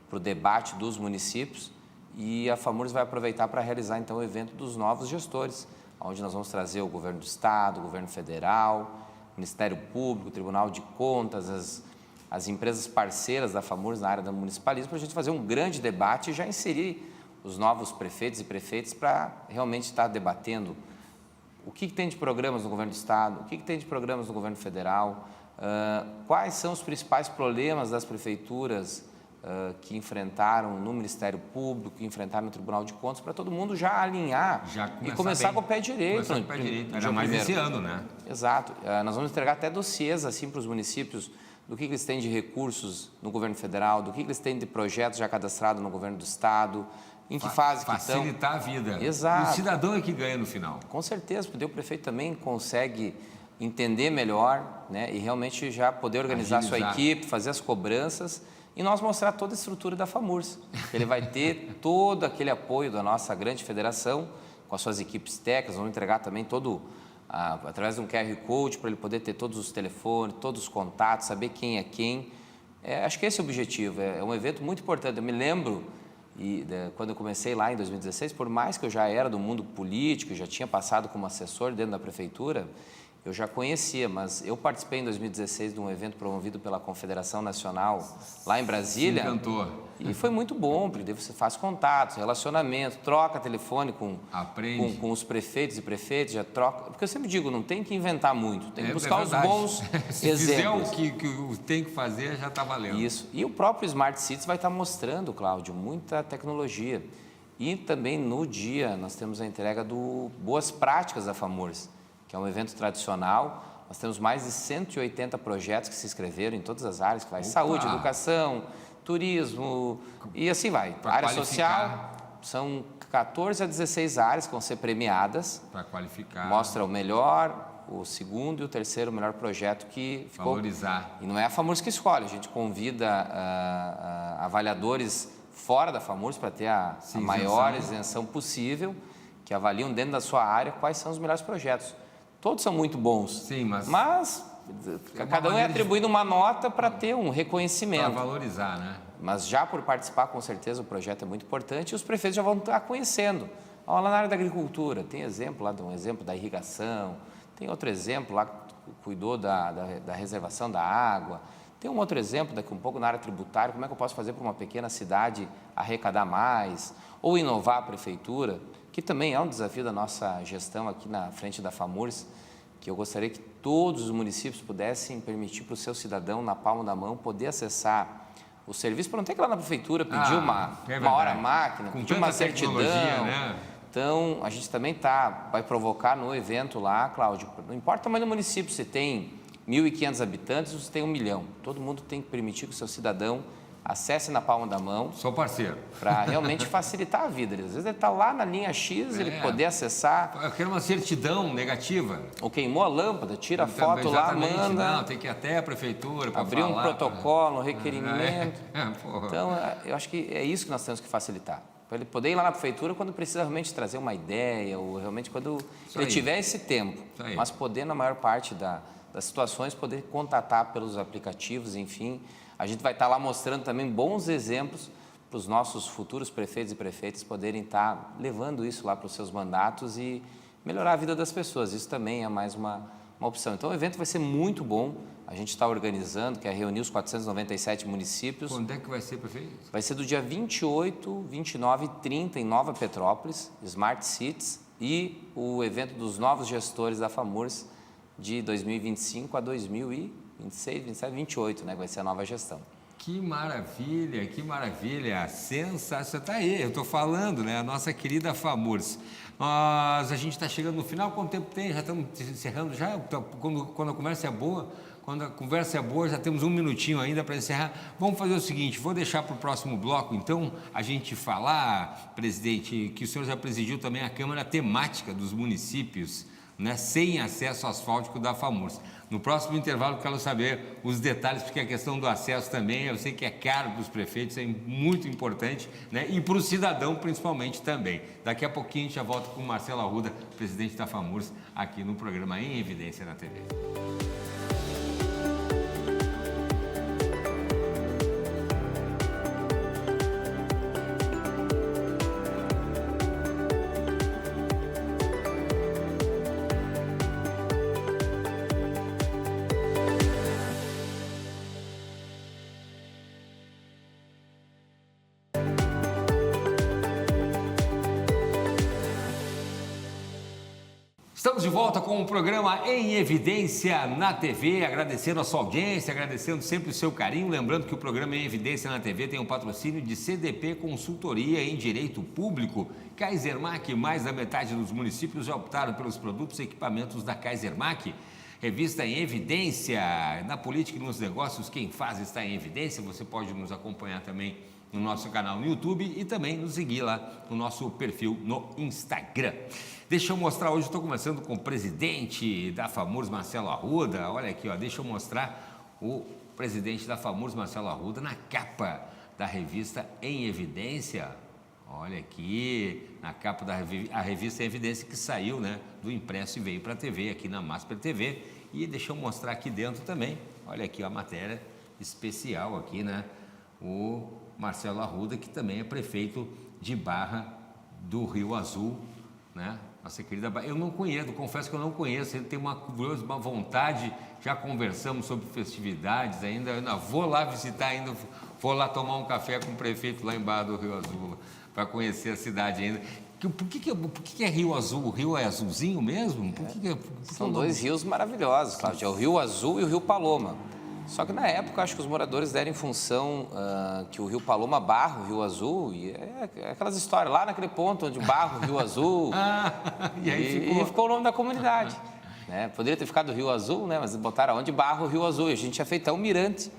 para o debate dos municípios. E a FAMURS vai aproveitar para realizar, então, o evento dos novos gestores, onde nós vamos trazer o governo do Estado, o governo federal, o Ministério Público, o Tribunal de Contas, as empresas parceiras da FAMURS na área do municipalismo, para a gente fazer um grande debate e já inserir os novos prefeitos e prefeitas para realmente estar debatendo o que tem de programas no governo do Estado, o que tem de programas no governo federal, quais são os principais problemas das prefeituras que enfrentaram no Ministério Público, que enfrentaram no Tribunal de Contas, para todo mundo já alinhar e começar com o pé direito. Começar com o pé direito. Era mais esse ano, né? Exato. Nós vamos entregar até dossiês assim, para os municípios do que eles têm de recursos no governo federal, do que eles têm de projetos já cadastrados no governo do Estado, em que fase que estão. Facilitar a vida. Exato. E o cidadão é que ganha no final. Com certeza, porque o prefeito também consegue entender melhor, né, e realmente já poder organizar a sua equipe, fazer as cobranças e nós mostrar toda a estrutura da FAMURS. Ele vai ter todo aquele apoio da nossa grande federação, com as suas equipes técnicas, vamos entregar também todo, através de um QR Code, para ele poder ter todos os telefones, todos os contatos, saber quem é quem. Acho que esse é o objetivo, é um evento muito importante. Eu me lembro, quando eu comecei lá em 2016, por mais que eu já era do mundo político, já tinha passado como assessor dentro da prefeitura, eu já conhecia, mas eu participei em 2016 de um evento promovido pela Confederação Nacional lá em Brasília. Se encantou. E foi muito bom, porque você faz contatos, relacionamento, troca telefone com os prefeitos e prefeitas, já troca. Porque eu sempre digo, não tem que inventar muito, tem que buscar os bons Se exemplos. Se fizer o que tem que fazer, já está valendo. Isso. E o próprio Smart Cities vai estar mostrando, Cláudio, muita tecnologia. E também no dia nós temos a entrega do Boas Práticas da FAMURS, que é um evento tradicional. Nós temos mais de 180 projetos que se inscreveram em todas as áreas, que vai saúde, educação, turismo e assim vai. A área social, são 14 a 16 áreas que vão ser premiadas. Para qualificar. Mostra o melhor, o segundo e o terceiro melhor projeto que ficou. Valorizar. E não é a FAMURS que escolhe, a gente convida avaliadores fora da FAMURS para ter a maior isenção possível, que avaliam dentro da sua área quais são os melhores projetos. Todos são muito bons, sim, mas cada um é atribuído uma nota para ter um reconhecimento. Para valorizar, né? Mas já por participar, com certeza, o projeto é muito importante e os prefeitos já vão estar conhecendo. Lá na área da agricultura, tem exemplo lá, um exemplo da irrigação, tem outro exemplo lá que cuidou da reservação da água, tem um outro exemplo daqui um pouco na área tributária, como é que eu posso fazer para uma pequena cidade arrecadar mais, ou inovar a prefeitura, que também é um desafio da nossa gestão aqui na frente da FAMURS, que eu gostaria que todos os municípios pudessem permitir para o seu cidadão, na palma da mão, poder acessar o serviço, para não ter que ir lá na prefeitura pedir uma hora máquina, pedir uma certidão. Né? Então, a gente também vai provocar no evento lá, Cláudio, não importa o tamanho do município, se tem 1.500 habitantes ou se tem 1 milhão, todo mundo tem que permitir que o seu cidadão acesse na palma da mão. Sou parceiro. Para realmente facilitar a vida. Às vezes ele está lá na linha X, ele poder acessar. Eu quero uma certidão negativa. Ou queimou a lâmpada, tira a foto lá, manda. Não, tem que ir até a prefeitura para abrir um protocolo, um requerimento. Porra. Então, eu acho que é isso que nós temos que facilitar. Para ele poder ir lá na prefeitura quando precisa realmente trazer uma ideia, ou realmente quando ele tiver esse tempo. Mas poder, na maior parte das situações, poder contatar pelos aplicativos, enfim. A gente vai estar lá mostrando também bons exemplos para os nossos futuros prefeitos e prefeitas poderem estar levando isso lá para os seus mandatos e melhorar a vida das pessoas. Isso também é mais uma opção. Então, o evento vai ser muito bom. A gente está organizando, que é reunir os 497 municípios. Quando é que vai ser, prefeito? Vai ser do dia 28, 29 e 30 em Nova Petrópolis, Smart Cities, e o evento dos novos gestores da FAMURS de 2025 a 2026, 27, 28, né? Vai ser a nova gestão. Que maravilha, sensacional. Está aí, eu estou falando, né? A nossa querida FAMURS. Mas a gente está chegando no final, quanto tempo tem? Já estamos encerrando já? Quando a conversa é boa, já temos um minutinho ainda para encerrar. Vamos fazer o seguinte, vou deixar para o próximo bloco, então, a gente falar, presidente, que o senhor já presidiu também a Câmara Temática dos Municípios, né, sem acesso asfáltico da FAMURS. No próximo intervalo, quero saber os detalhes, porque a questão do acesso também, eu sei que é caro para os prefeitos, é muito importante, né, e para o cidadão, principalmente, também. Daqui a pouquinho, a gente já volta com o Marcelo Arruda, presidente da FAMURS, aqui no programa Em Evidência na TV. Estamos de volta com o programa Em Evidência na TV, agradecendo a sua audiência, agradecendo sempre o seu carinho, lembrando que o programa Em Evidência na TV tem um patrocínio de CDP Consultoria em Direito Público. Kaisermac, mais da metade dos municípios já optaram pelos produtos e equipamentos da Kaisermac. Revista Em Evidência, na política e nos negócios, quem faz está em evidência. Você pode nos acompanhar também no nosso canal no YouTube e também nos seguir lá no nosso perfil no Instagram. Deixa eu mostrar, hoje estou conversando com o presidente da FAMURS, Marcelo Arruda. Olha aqui, ó, deixa eu mostrar o presidente da FAMURS, Marcelo Arruda, na capa da revista Em Evidência. Olha aqui, na capa da revista Em Evidência, que saiu, né, do impresso e veio para a TV, aqui na Masper TV. E deixa eu mostrar aqui dentro também, olha aqui a matéria especial aqui, né, o Marcelo Arruda, que também é prefeito de Barra do Rio Azul, né? Nossa querida Barra. Eu não conheço, confesso que eu não conheço, ele tem uma vontade, já conversamos sobre festividades ainda, eu ainda vou lá visitar ainda, vou lá tomar um café com o prefeito lá em Barra do Rio Azul, para conhecer a cidade ainda. Por que é Rio Azul? O rio é azulzinho mesmo? São dois rios maravilhosos, Cláudio, é o Rio Azul e o Rio Paloma. Só que na época, acho que os moradores deram em função que o Rio Paloma barra o Rio Azul, e é aquelas histórias, lá naquele ponto onde barra o Rio Azul, e ficou o nome da comunidade. Né? Poderia ter ficado o Rio Azul, né? Mas botaram onde barra o Rio Azul, e a gente tinha feito até um mirante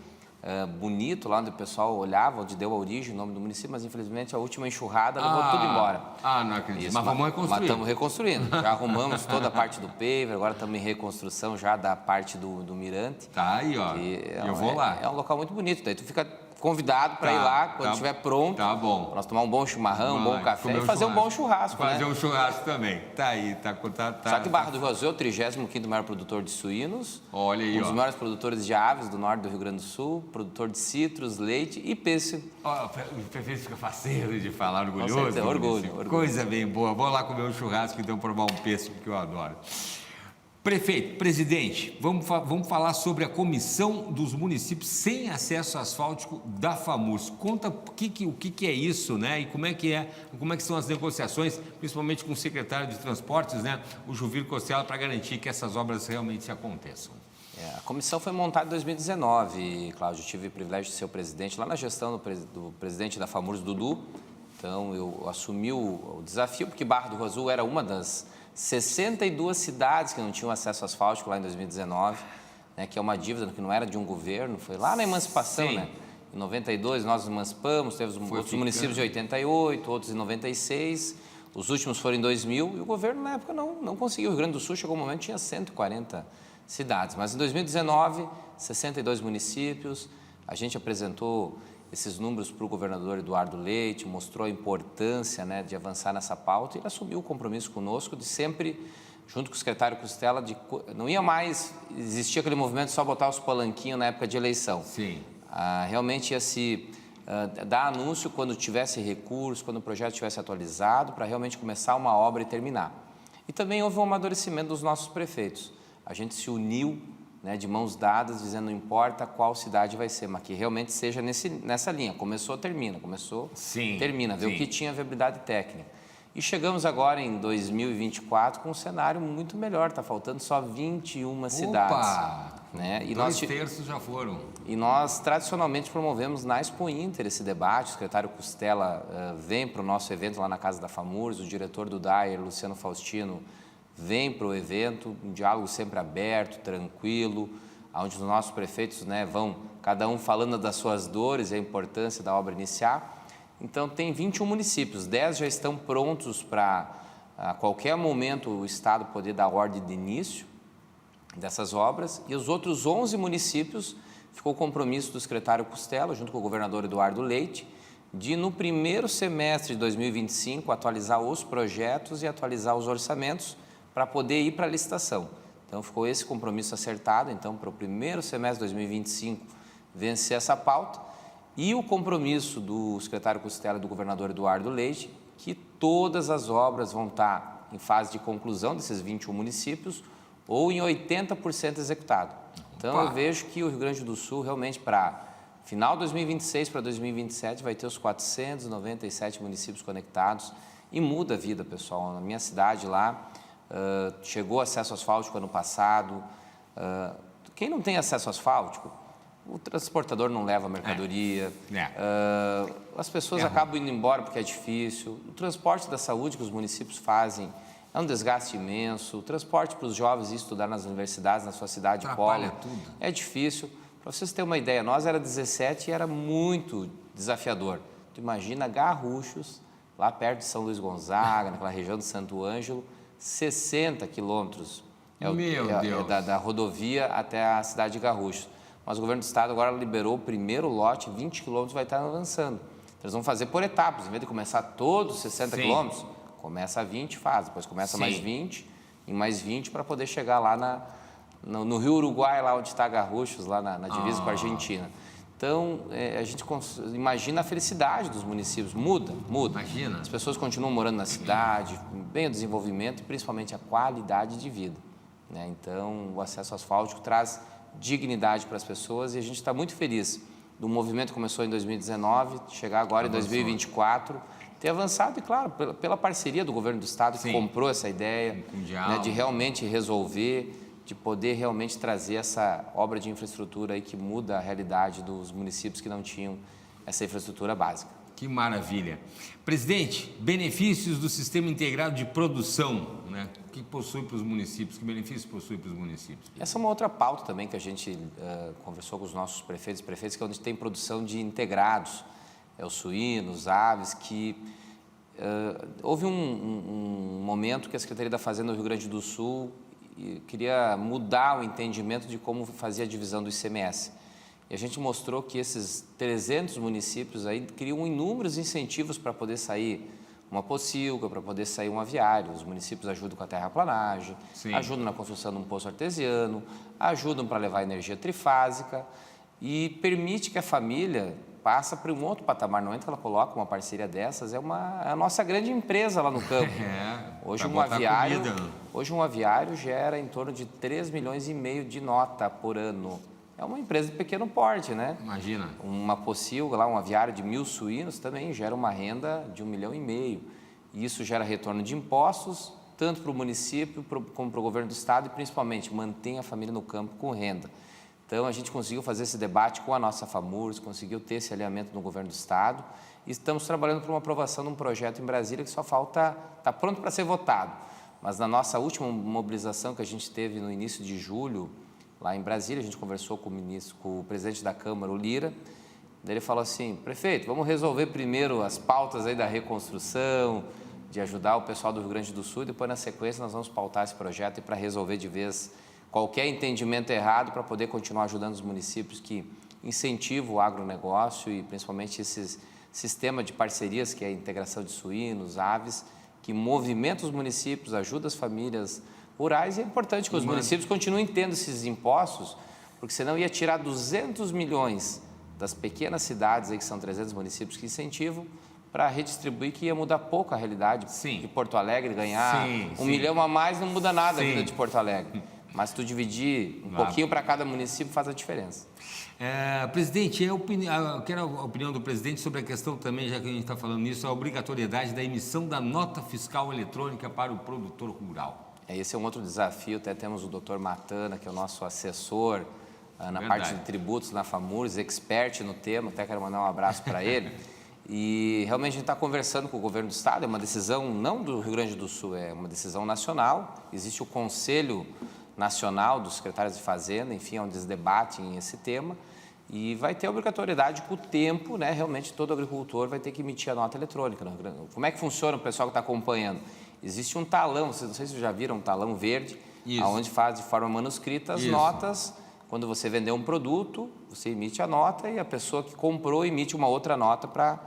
bonito, lá onde o pessoal olhava, onde deu a origem, o nome do município, mas infelizmente a última enxurrada levou tudo embora. Não acredito. Mas vamos reconstruir. Mas estamos reconstruindo. Já arrumamos toda a parte do paver, agora estamos em reconstrução já da parte do mirante. Tá aí, ó. Eu vou lá. É um local muito bonito, daí tu fica convidado para ir lá quando estiver pronto. Tá bom. Para nós tomar um bom chimarrão, um bom café e fazer um bom churrasco. Fazer um churrasco também. Tá aí, tá. Só que Barra do Rio Azul é o 35º maior produtor de suínos. Olha aí, um dos maiores produtores de aves do norte do Rio Grande do Sul, produtor de citros, leite e pêssego. O prefeito fica faceiro de falar, orgulhoso. Com certeza, orgulho. Coisa bem boa. Vou lá comer um churrasco e então provar um pêssego que eu adoro. Prefeito, presidente, vamos falar sobre a comissão dos municípios sem acesso asfáltico da FAMURS. Conta o que é isso, né? E como é que são as negociações, principalmente com o secretário de Transportes, né, o Juvir Costela, para garantir que essas obras realmente aconteçam. A comissão foi montada em 2019, Cláudio. Eu tive o privilégio de ser o presidente lá na gestão do presidente da FAMURS, Dudu. Então, eu assumi o desafio, porque Barra do Rio Azul era uma das 62 cidades que não tinham acesso asfáltico lá em 2019, né, que é uma dívida que não era de um governo, foi lá na emancipação, né? Em 92 nós emancipamos, teve outros municípios de 88, outros em 96, os últimos foram em 2000 e o governo na época não conseguiu. O Rio Grande do Sul chegou um momento que tinha 140 cidades, mas em 2019, 62 municípios, a gente apresentou esses números para o governador Eduardo Leite, mostrou a importância, né, de avançar nessa pauta e ele assumiu o compromisso conosco de sempre, junto com o secretário Costela, não ia mais existir aquele movimento de só botar os palanquinhos na época de eleição. Sim. Realmente ia se dar anúncio quando tivesse recurso, quando o projeto estivesse atualizado, para realmente começar uma obra e terminar. E também houve um amadurecimento dos nossos prefeitos. A gente se uniu, né, de mãos dadas, dizendo não importa qual cidade vai ser, mas que realmente seja nessa linha. Começou, termina. Começou, termina. Ver o que tinha viabilidade técnica. E chegamos agora em 2024 com um cenário muito melhor. Está faltando só 21 cidades. Né? E 2/3 já foram. E nós, tradicionalmente, promovemos na Expo Inter esse debate. O secretário Costela vem para o nosso evento lá na Casa da FAMURS, o diretor do DAER, Luciano Faustino, vem para o evento, um diálogo sempre aberto, tranquilo, onde os nossos prefeitos, né, vão, cada um falando das suas dores e a importância da obra iniciar. Então, tem 21 municípios, 10 já estão prontos para, a qualquer momento, o Estado poder dar ordem de início dessas obras, e os outros 11 municípios, ficou o compromisso do secretário Costela, junto com o governador Eduardo Leite, de, no primeiro semestre de 2025, atualizar os projetos e atualizar os orçamentos, para poder ir para a licitação. Então, ficou esse compromisso acertado, então, para o primeiro semestre de 2025, vencer essa pauta, e o compromisso do secretário Costela e do governador Eduardo Leite, que todas as obras vão estar em fase de conclusão desses 21 municípios, ou em 80% executado. Então, eu vejo que o Rio Grande do Sul, realmente, para final de 2026 para 2027, vai ter os 497 municípios conectados, e muda a vida, pessoal. Na minha cidade lá, chegou acesso asfáltico ano passado. Quem não tem acesso asfáltico, o transportador não leva mercadoria, as pessoas acabam indo embora porque é difícil. O transporte da saúde que os municípios fazem é um desgaste imenso. O transporte para os jovens ir estudar nas universidades, na sua cidade polo, é difícil. Para vocês terem uma ideia, nós era 17 e era muito desafiador. Tu imagina Garruchos, lá perto de São Luís Gonzaga, naquela região de Santo Ângelo, 60 quilômetros da rodovia até a cidade de Garruchos. Mas o governo do estado agora liberou o primeiro lote, 20 quilômetros vai estar avançando. Então, eles vão fazer por etapas, em vez de começar todos 60 quilômetros, começa a 20, faz, depois começa mais 20, e mais 20 para poder chegar lá no Rio Uruguai, lá onde está Garruchos, lá na divisa com a Argentina. Então, a gente imagina a felicidade dos municípios, muda. Imagina. As pessoas continuam morando na cidade, bem o desenvolvimento e principalmente a qualidade de vida, né? Então, o acesso asfáltico traz dignidade para as pessoas e a gente está muito feliz do movimento que começou em 2019, chegar agora em 2024, ter avançado e, claro, pela parceria do governo do estado que comprou essa ideia, né, de realmente resolver, de poder realmente trazer essa obra de infraestrutura aí que muda a realidade dos municípios que não tinham essa infraestrutura básica. Que maravilha. Presidente, benefícios do Sistema Integrado de Produção, né? O que possui para os municípios, que benefícios possui para os municípios? Essa é uma outra pauta também que a gente conversou com os nossos prefeitos, que é onde tem produção de integrados, os suínos, aves, que houve um momento que a Secretaria da Fazenda do Rio Grande do Sul queria mudar o entendimento de como fazia a divisão do ICMS. E a gente mostrou que esses 300 municípios aí criam inúmeros incentivos para poder sair uma pocilga, para poder sair um aviário. Os municípios ajudam com a terraplanagem, ajudam na construção de um poço artesiano, ajudam para levar energia trifásica e permite que a família passe para um outro patamar. No momento que ela coloca uma parceria dessas, é a nossa grande empresa lá no campo. Hoje um aviário gera em torno de 3,5 milhões de nota por ano. É uma empresa de pequeno porte, né? Imagina. Uma pocilga, lá, um aviário de 1.000 suínos também gera uma renda de 1,5 milhão. E isso gera retorno de impostos, tanto para o município como para o governo do estado e, principalmente, mantém a família no campo com renda. Então, a gente conseguiu fazer esse debate com a nossa FAMURS, conseguiu ter esse alinhamento no governo do estado e estamos trabalhando por uma aprovação de um projeto em Brasília que só falta, está pronto para ser votado. Mas na nossa última mobilização que a gente teve no início de julho, lá em Brasília, a gente conversou com o presidente da Câmara, o Lira, daí ele falou assim: prefeito, vamos resolver primeiro as pautas aí da reconstrução, de ajudar o pessoal do Rio Grande do Sul, e depois, na sequência, nós vamos pautar esse projeto para resolver de vez qualquer entendimento errado, para poder continuar ajudando os municípios que incentivam o agronegócio e, principalmente, esse sistema de parcerias, que é a integração de suínos, aves, que movimenta os municípios, ajuda as famílias rurais, e é importante que os municípios continuem tendo esses impostos, porque senão ia tirar 200 milhões das pequenas cidades, aí, que são 300 municípios que incentivam, para redistribuir, que ia mudar pouco a realidade de Porto Alegre, ganhar 1 milhão a mais não muda nada a vida de Porto Alegre, mas se tu dividir pouquinho para cada município faz a diferença. Presidente, eu quero a opinião do presidente sobre a questão também, já que a gente está falando nisso, a obrigatoriedade da emissão da nota fiscal eletrônica para o produtor rural. Esse é um outro desafio, até temos o Dr. Matana, que é o nosso assessor na parte de tributos na FAMURS, expert no tema, até quero mandar um abraço para ele. E realmente a gente está conversando com o governo do estado, é uma decisão não do Rio Grande do Sul, é uma decisão nacional. Existe o Conselho Nacional dos Secretários de Fazenda, enfim, onde eles debatem esse tema. E vai ter obrigatoriedade com o tempo, né? Realmente todo agricultor vai ter que emitir a nota eletrônica. Como é que funciona o pessoal que está acompanhando? Existe um talão, não sei se vocês já viram, um talão verde, onde faz de forma manuscrita as notas. Quando você vender um produto, você emite a nota e a pessoa que comprou emite uma outra nota para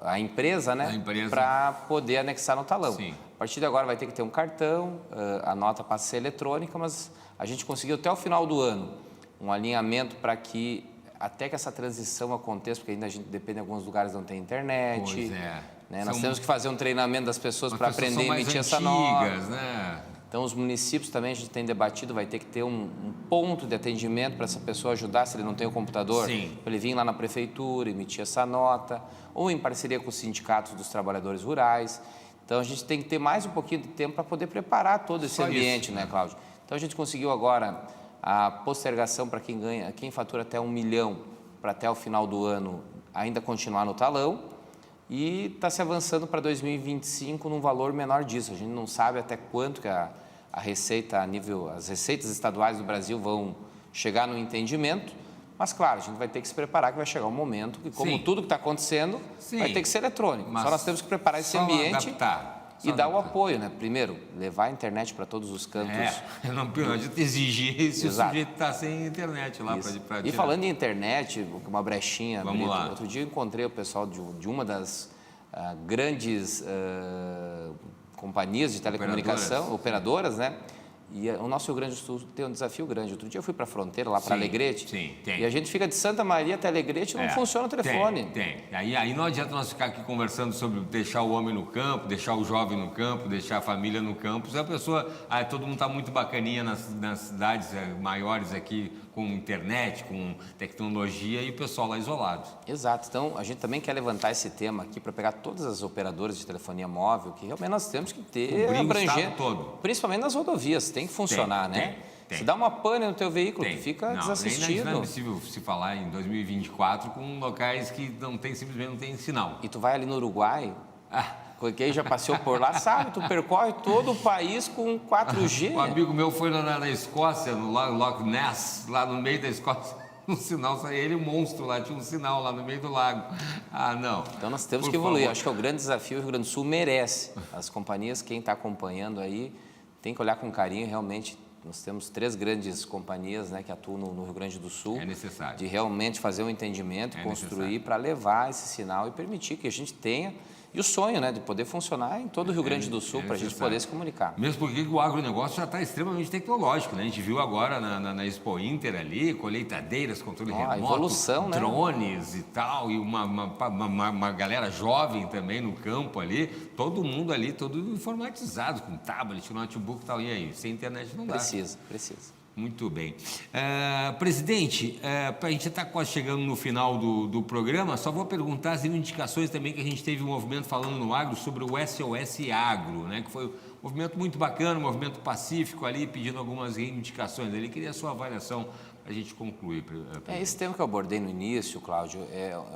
a empresa, né? Para poder anexar no talão. A partir de agora vai ter que ter um cartão, a nota passa a ser eletrônica, mas a gente conseguiu até o final do ano um alinhamento para que, até que essa transição aconteça, porque ainda a gente depende, em alguns lugares não tem internet. Né? Nós temos que fazer um treinamento das pessoas para aprender a emitir essa nota. Né? Então, os municípios também, a gente tem debatido, vai ter que ter um ponto de atendimento para essa pessoa ajudar, se ele não tem o computador, para ele vir lá na prefeitura, emitir essa nota, ou em parceria com os sindicatos dos trabalhadores rurais. Então, a gente tem que ter mais um pouquinho de tempo para poder preparar todo esse ambiente, né, Cláudio? Então, a gente conseguiu agora a postergação para quem fatura até 1 milhão, para até o final do ano ainda continuar no talão, e está se avançando para 2025 num valor menor disso. A gente não sabe até quanto que a receita as receitas estaduais do Brasil vão chegar no entendimento, mas claro, a gente vai ter que se preparar que vai chegar um momento que, como tudo que está acontecendo, vai ter que ser eletrônico. Só nós temos que preparar esse ambiente e dar o apoio, né? Primeiro, levar a internet para todos os cantos. Não adianta exigir se o sujeito está sem internet lá para E falando em internet, uma brechinha, Vamos lá. Outro dia eu encontrei o pessoal de uma das grandes companhias de telecomunicação, operadoras, né? E o nosso Rio Grande do Sul tem um desafio grande. Outro dia eu fui para a fronteira, lá para Alegrete, tem. E a gente fica de Santa Maria até Alegrete e não funciona o telefone. Tem. Aí não adianta nós ficar aqui conversando sobre deixar o homem no campo, deixar o jovem no campo, deixar a família no campo. Se a pessoa, todo mundo está muito bacaninha nas cidades maiores aqui, com internet, com tecnologia, e o pessoal lá isolado. Exato. Então, a gente também quer levantar esse tema aqui para pegar todas as operadoras de telefonia móvel, que realmente nós temos que ter abrangente, principalmente nas rodovias, tem que funcionar, né? Tem. Se dá uma pane no teu veículo, tu fica desassistido. Não é possível se falar em 2024 com locais que simplesmente não tem sinal. E tu vai ali no Uruguai, quem já passeou por lá sabe, tu percorre todo o país com 4G. Um amigo meu foi na Escócia, no Loch Ness, lá no meio da Escócia, um sinal, ele um monstro lá, tinha um sinal lá no meio do lago. Não. Então nós temos que evoluir, acho que é o grande desafio, o Rio Grande do Sul merece. As companhias, quem está acompanhando aí, tem que olhar com carinho, realmente. Nós temos 3 grandes companhias, né, que atuam no Rio Grande do Sul. É necessário. De realmente fazer um entendimento, construir para levar esse sinal e permitir que a gente tenha, e o sonho, né, de poder funcionar em todo o Rio Grande do Sul para a gente poder se comunicar. Mesmo porque o agronegócio já está extremamente tecnológico, né? A gente viu agora na Expo Inter ali, colheitadeiras, controle remoto, evolução, drones, né? E tal, e uma galera jovem também no campo ali, todo mundo ali, todo informatizado, com tablet, notebook e tal, e aí, sem internet não dá. Precisa. Muito bem. Presidente, a gente está quase chegando no final do programa, só vou perguntar as indicações também que a gente teve um movimento falando no agro sobre o SOS Agro, né, que foi um movimento muito bacana, um movimento pacífico ali, pedindo algumas reivindicações ali. Queria a sua avaliação para a gente concluir. Esse tema que eu abordei no início, Cláudio,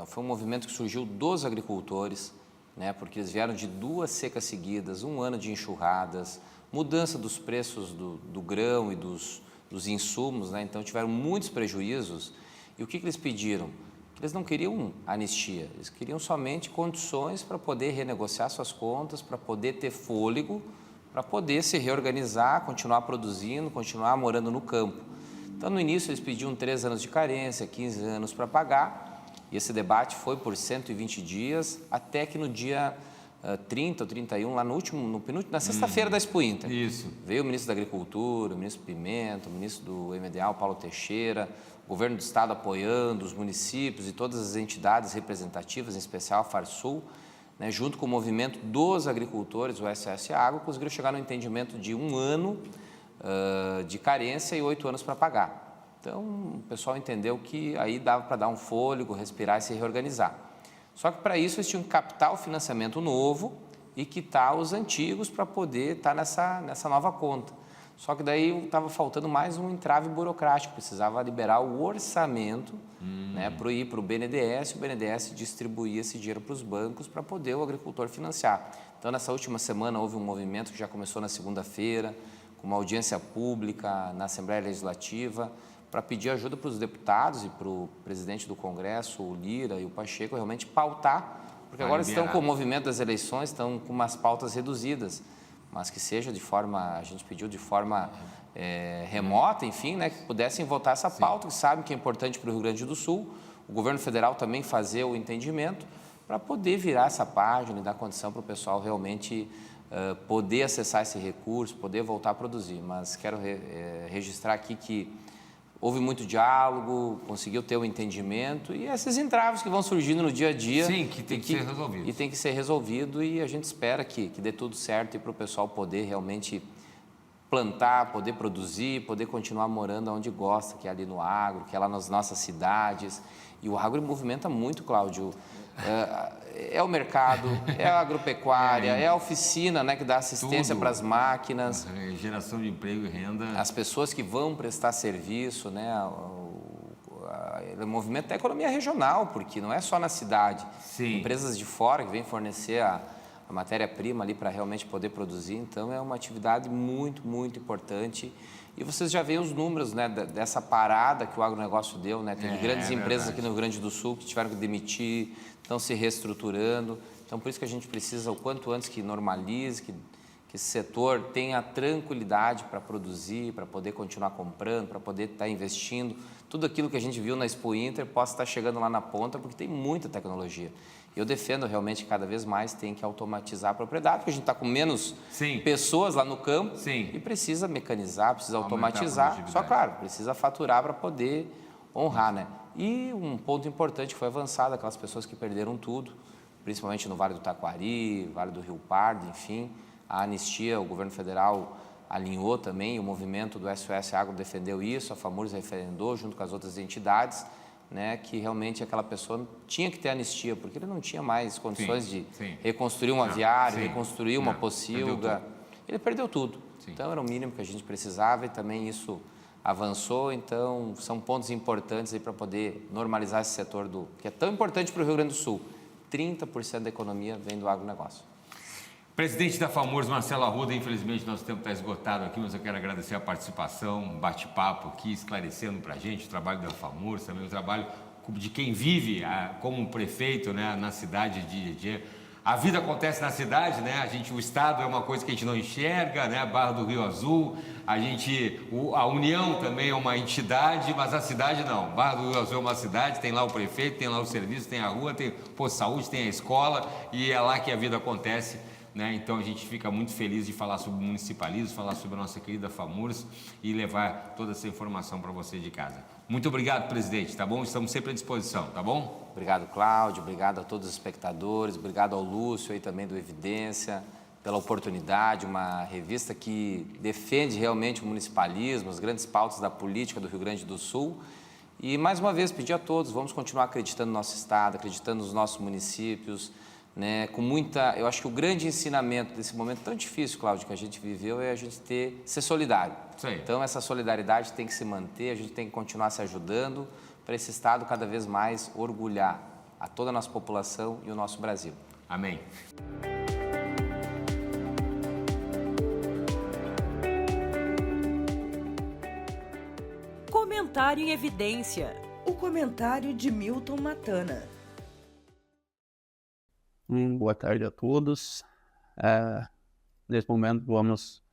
foi um movimento que surgiu dos agricultores, né, porque eles vieram de 2 secas seguidas, 1 ano de enxurradas, mudança dos preços do grão e dos insumos, né? Então tiveram muitos prejuízos. E o que eles pediram? Eles não queriam anistia, eles queriam somente condições para poder renegociar suas contas, para poder ter fôlego, para poder se reorganizar, continuar produzindo, continuar morando no campo. Então, no início, eles pediam 3 anos de carência, 15 anos para pagar, e esse debate foi por 120 dias, até que no dia 30 ou 31, lá na sexta-feira da Expo Inter. Isso. Veio o ministro da Agricultura, o ministro Pimenta, o ministro do MDA, o Paulo Teixeira, o governo do estado apoiando, os municípios e todas as entidades representativas, em especial a Farsul, né, junto com o movimento dos agricultores, o SOS Agro, conseguiram chegar no entendimento de 1 ano de carência e 8 anos para pagar. Então, o pessoal entendeu que aí dava para dar um fôlego, respirar e se reorganizar. Só que para isso eles tinham que captar o financiamento novo e quitar os antigos para poder estar nessa nova conta. Só que daí estava faltando mais um entrave burocrático, precisava liberar o orçamento, né, para ir para o BNDES, e o BNDES distribuir esse dinheiro para os bancos para poder o agricultor financiar. Então, nessa última semana houve um movimento que já começou na segunda-feira, com uma audiência pública na Assembleia Legislativa, para pedir ajuda para os deputados e para o presidente do Congresso, o Lira e o Pacheco, realmente pautar, porque agora estão com o movimento das eleições, estão com umas pautas reduzidas, mas que seja de forma, a gente pediu de forma remota, enfim, né, que pudessem votar essa pauta, que sabem que é importante para o Rio Grande do Sul, o governo federal também fazer o entendimento, para poder virar essa página e dar condição para o pessoal realmente poder acessar esse recurso, poder voltar a produzir. Mas quero registrar aqui que houve muito diálogo, conseguiu ter o entendimento e esses entraves que vão surgindo no dia a dia. Sim, que tem que ser resolvido. E tem que ser resolvido e a gente espera que dê tudo certo e para o pessoal poder realmente plantar, poder produzir, poder continuar morando onde gosta, que é ali no agro, que é lá nas nossas cidades. E o agro movimenta muito, Cláudio. É o mercado, é a agropecuária, é a oficina, né, que dá assistência para as máquinas. Geração de emprego e renda. As pessoas que vão prestar serviço, né, ele movimenta a economia regional, porque não é só na cidade. Sim. Empresas de fora que vêm fornecer a matéria-prima ali para realmente poder produzir. Então, é uma atividade muito, muito importante. E vocês já veem os números, né, dessa parada que o agronegócio deu, né? Teve grandes empresas aqui no Rio Grande do Sul que tiveram que demitir, estão se reestruturando. Então, por isso que a gente precisa, o quanto antes, que normalize, que esse setor tenha tranquilidade para produzir, para poder continuar comprando, para poder estar investindo. Tudo aquilo que a gente viu na Expo Inter possa estar chegando lá na ponta, porque tem muita tecnologia. Eu defendo realmente que cada vez mais tem que automatizar a propriedade, porque a gente está com menos pessoas lá no campo e precisa mecanizar, precisa automatizar. Só, claro, precisa faturar para poder honrar, né? E um ponto importante que foi avançado, aquelas pessoas que perderam tudo, principalmente no Vale do Taquari, Vale do Rio Pardo, enfim, a anistia, o governo federal alinhou também, o movimento do SOS Agro defendeu isso, a FAMURS referendou junto com as outras entidades, né, que realmente aquela pessoa tinha que ter anistia, porque ele não tinha mais condições de reconstruir um aviário, reconstruir uma pocilga. Ele perdeu tudo. Então, era o mínimo que a gente precisava e também isso avançou. Então, são pontos importantes aí para poder normalizar esse setor que é tão importante para o Rio Grande do Sul. 30% da economia vem do agronegócio. Presidente da FAMURS, Marcelo Arruda, infelizmente nosso tempo está esgotado aqui, mas eu quero agradecer a participação, um bate-papo aqui, esclarecendo para a gente o trabalho da FAMURS, também o trabalho de quem vive como prefeito, né, na cidade de Jequié. A vida acontece na cidade, né? O Estado é uma coisa que a gente não enxerga, né? Barra do Rio Azul, a União também é uma entidade, mas a cidade não. Barra do Rio Azul é uma cidade, tem lá o prefeito, tem lá o serviço, tem a rua, tem posto de saúde, tem a escola, e é lá que a vida acontece. Né? Então a gente fica muito feliz de falar sobre o municipalismo, falar sobre a nossa querida FAMURS e levar toda essa informação para você de casa. Muito obrigado, presidente, tá bom? Estamos sempre à disposição, tá bom? Obrigado, Cláudio, obrigado a todos os espectadores, obrigado ao Lúcio aí também do Evidência pela oportunidade, uma revista que defende realmente o municipalismo, as grandes pautas da política do Rio Grande do Sul. E mais uma vez pedir a todos, vamos continuar acreditando no nosso estado, acreditando nos nossos municípios, né, eu acho que o grande ensinamento desse momento tão difícil, Cláudio, que a gente viveu é a gente ser solidário. Então, essa solidariedade tem que se manter, a gente tem que continuar se ajudando para esse Estado cada vez mais orgulhar a toda a nossa população e o nosso Brasil. Amém. Comentário em Evidência. O comentário de Milton Matana. Boa tarde a todos. Nesse momento vamos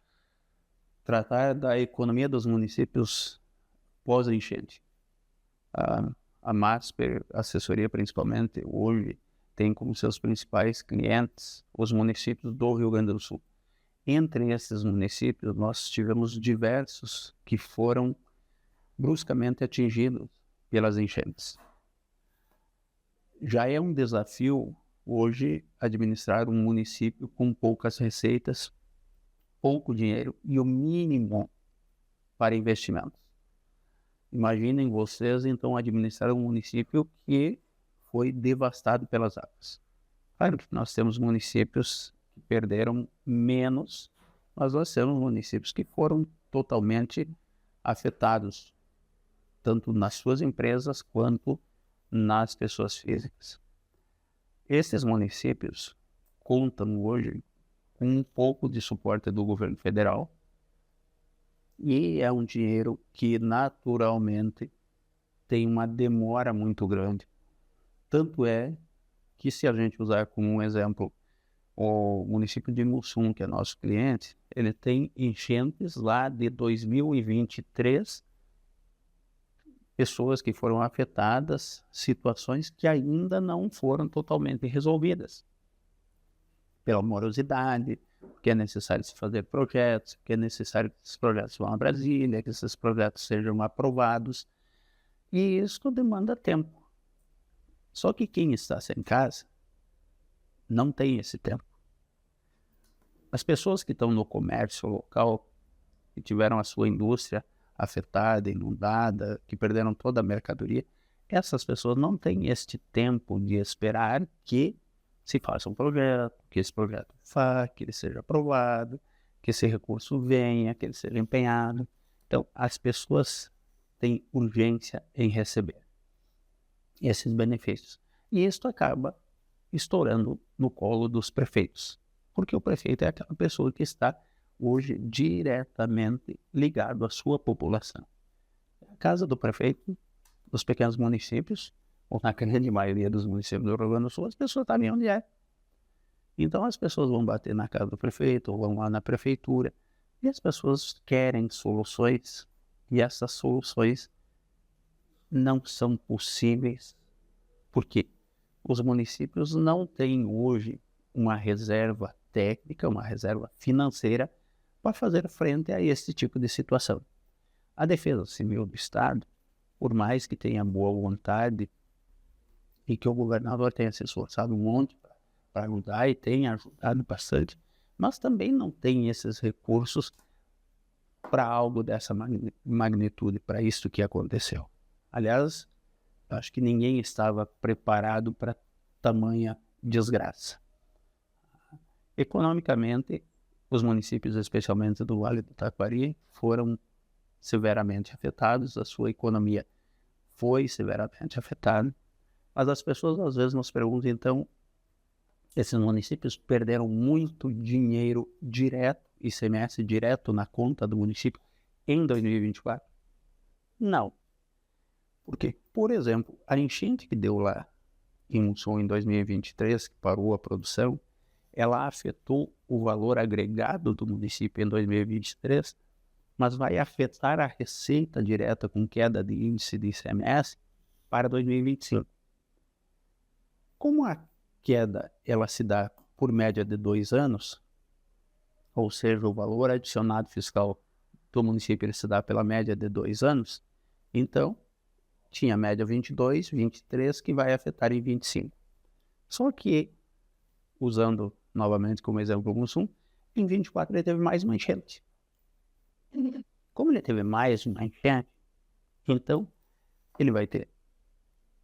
tratar da economia dos municípios pós-enchente. A MASPER, assessoria principalmente, hoje tem como seus principais clientes os municípios do Rio Grande do Sul. Entre esses municípios, nós tivemos diversos que foram bruscamente atingidos pelas enchentes. Já é um desafio hoje administrar um município com poucas receitas, pouco dinheiro e o mínimo para investimentos. Imaginem vocês, então, administrar um município que foi devastado pelas águas. Claro que nós temos municípios que perderam menos, mas nós temos municípios que foram totalmente afetados, tanto nas suas empresas quanto nas pessoas físicas. Esses municípios contam hoje com um pouco de suporte do governo federal e é um dinheiro que naturalmente tem uma demora muito grande. Tanto é que, se a gente usar como um exemplo o município de Mussum, que é nosso cliente, ele tem enchentes lá de 2023, pessoas que foram afetadas, situações que ainda não foram totalmente resolvidas. Pela morosidade, que é necessário se fazer projetos, que é necessário que esses projetos vão a Brasília, que esses projetos sejam aprovados. E isso demanda tempo. Só que quem está sem casa não tem esse tempo. As pessoas que estão no comércio local, que tiveram a sua indústria afetada, inundada, que perderam toda a mercadoria, essas pessoas não têm este tempo de esperar que se faça um projeto, que esse projeto que ele seja aprovado, que esse recurso venha, que ele seja empenhado. Então, as pessoas têm urgência em receber esses benefícios. E isso acaba estourando no colo dos prefeitos, porque o prefeito é aquela pessoa que está hoje diretamente ligado à sua população. A casa do prefeito, dos pequenos municípios, ou na grande maioria dos municípios do Rio Grande do Sul, as pessoas sabem onde é. Então as pessoas vão bater na casa do prefeito, ou vão lá na prefeitura, e as pessoas querem soluções, e essas soluções não são possíveis, porque os municípios não têm hoje uma reserva técnica, uma reserva financeira para fazer frente a esse tipo de situação. A Defesa Civil do Estado, por mais que tenha boa vontade e que o governador tenha se esforçado um monte para ajudar e tenha ajudado bastante, mas também não tem esses recursos para algo dessa magnitude, para isso que aconteceu. Aliás, acho que ninguém estava preparado para tamanha desgraça. Economicamente, os municípios, especialmente do Vale do Taquari, foram severamente afetados, a sua economia foi severamente afetada, mas as pessoas às vezes nos perguntam, então, esses municípios perderam muito dinheiro direto, ICMS direto na conta do município em 2024? Não. Porque, por exemplo, a enchente que deu lá em Mussum em 2023, que parou a produção, ela afetou o valor agregado do município em 2023, mas vai afetar a receita direta com queda de índice de ICMS para 2025. Como a queda ela se dá por média de 2 anos, ou seja, o valor adicionado fiscal do município ele se dá pela média de 2 anos, então tinha a média 22, 23, que vai afetar em 25. Só que, usando novamente como exemplo o Mussum, em 24 ele teve mais uma enchente. Como ele teve mais uma enchente, então ele vai ter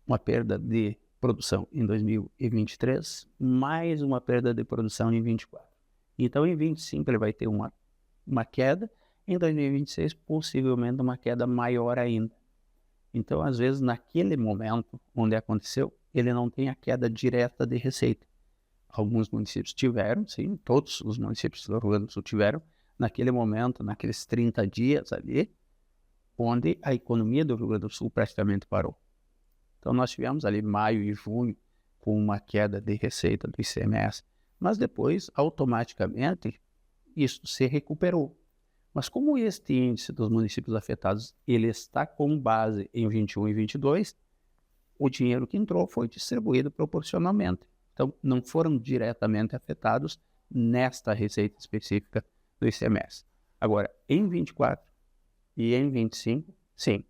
uma perda de produção em 2023, mais uma perda de produção em 24. Então em 25 ele vai ter uma queda, em 2026 possivelmente uma queda maior ainda. Então às vezes naquele momento onde aconteceu, ele não tem a queda direta de receita. Alguns municípios tiveram, sim, todos os municípios do Rio Grande do Sul tiveram, naquele momento, naqueles 30 dias ali, onde a economia do Rio Grande do Sul praticamente parou. Então nós tivemos ali maio e junho com uma queda de receita do ICMS, mas depois, automaticamente, isso se recuperou. Mas como este índice dos municípios afetados, ele está com base em 21 e 22, o dinheiro que entrou foi distribuído proporcionalmente. Então, não foram diretamente afetados nesta receita específica do ICMS. Agora, em 24 e em 25, sim,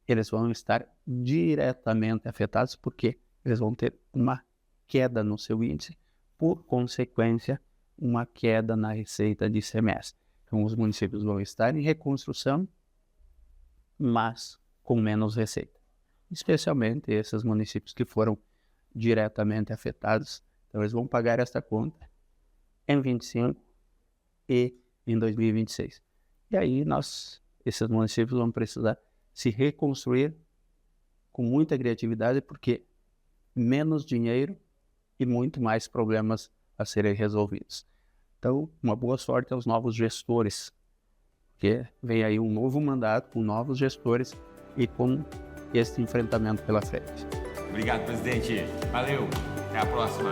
eles vão estar diretamente afetados porque eles vão ter uma queda no seu índice, por consequência, uma queda na receita de ICMS. Então, os municípios vão estar em reconstrução, mas com menos receita. Especialmente esses municípios que foram diretamente afetados. Então, eles vão pagar esta conta em 25 e em 2026. E aí, esses municípios vão precisar se reconstruir com muita criatividade, porque menos dinheiro e muito mais problemas a serem resolvidos. Então, uma boa sorte aos novos gestores, porque vem aí um novo mandato com novos gestores e com este enfrentamento pela frente. Obrigado, presidente. Valeu. Até a próxima.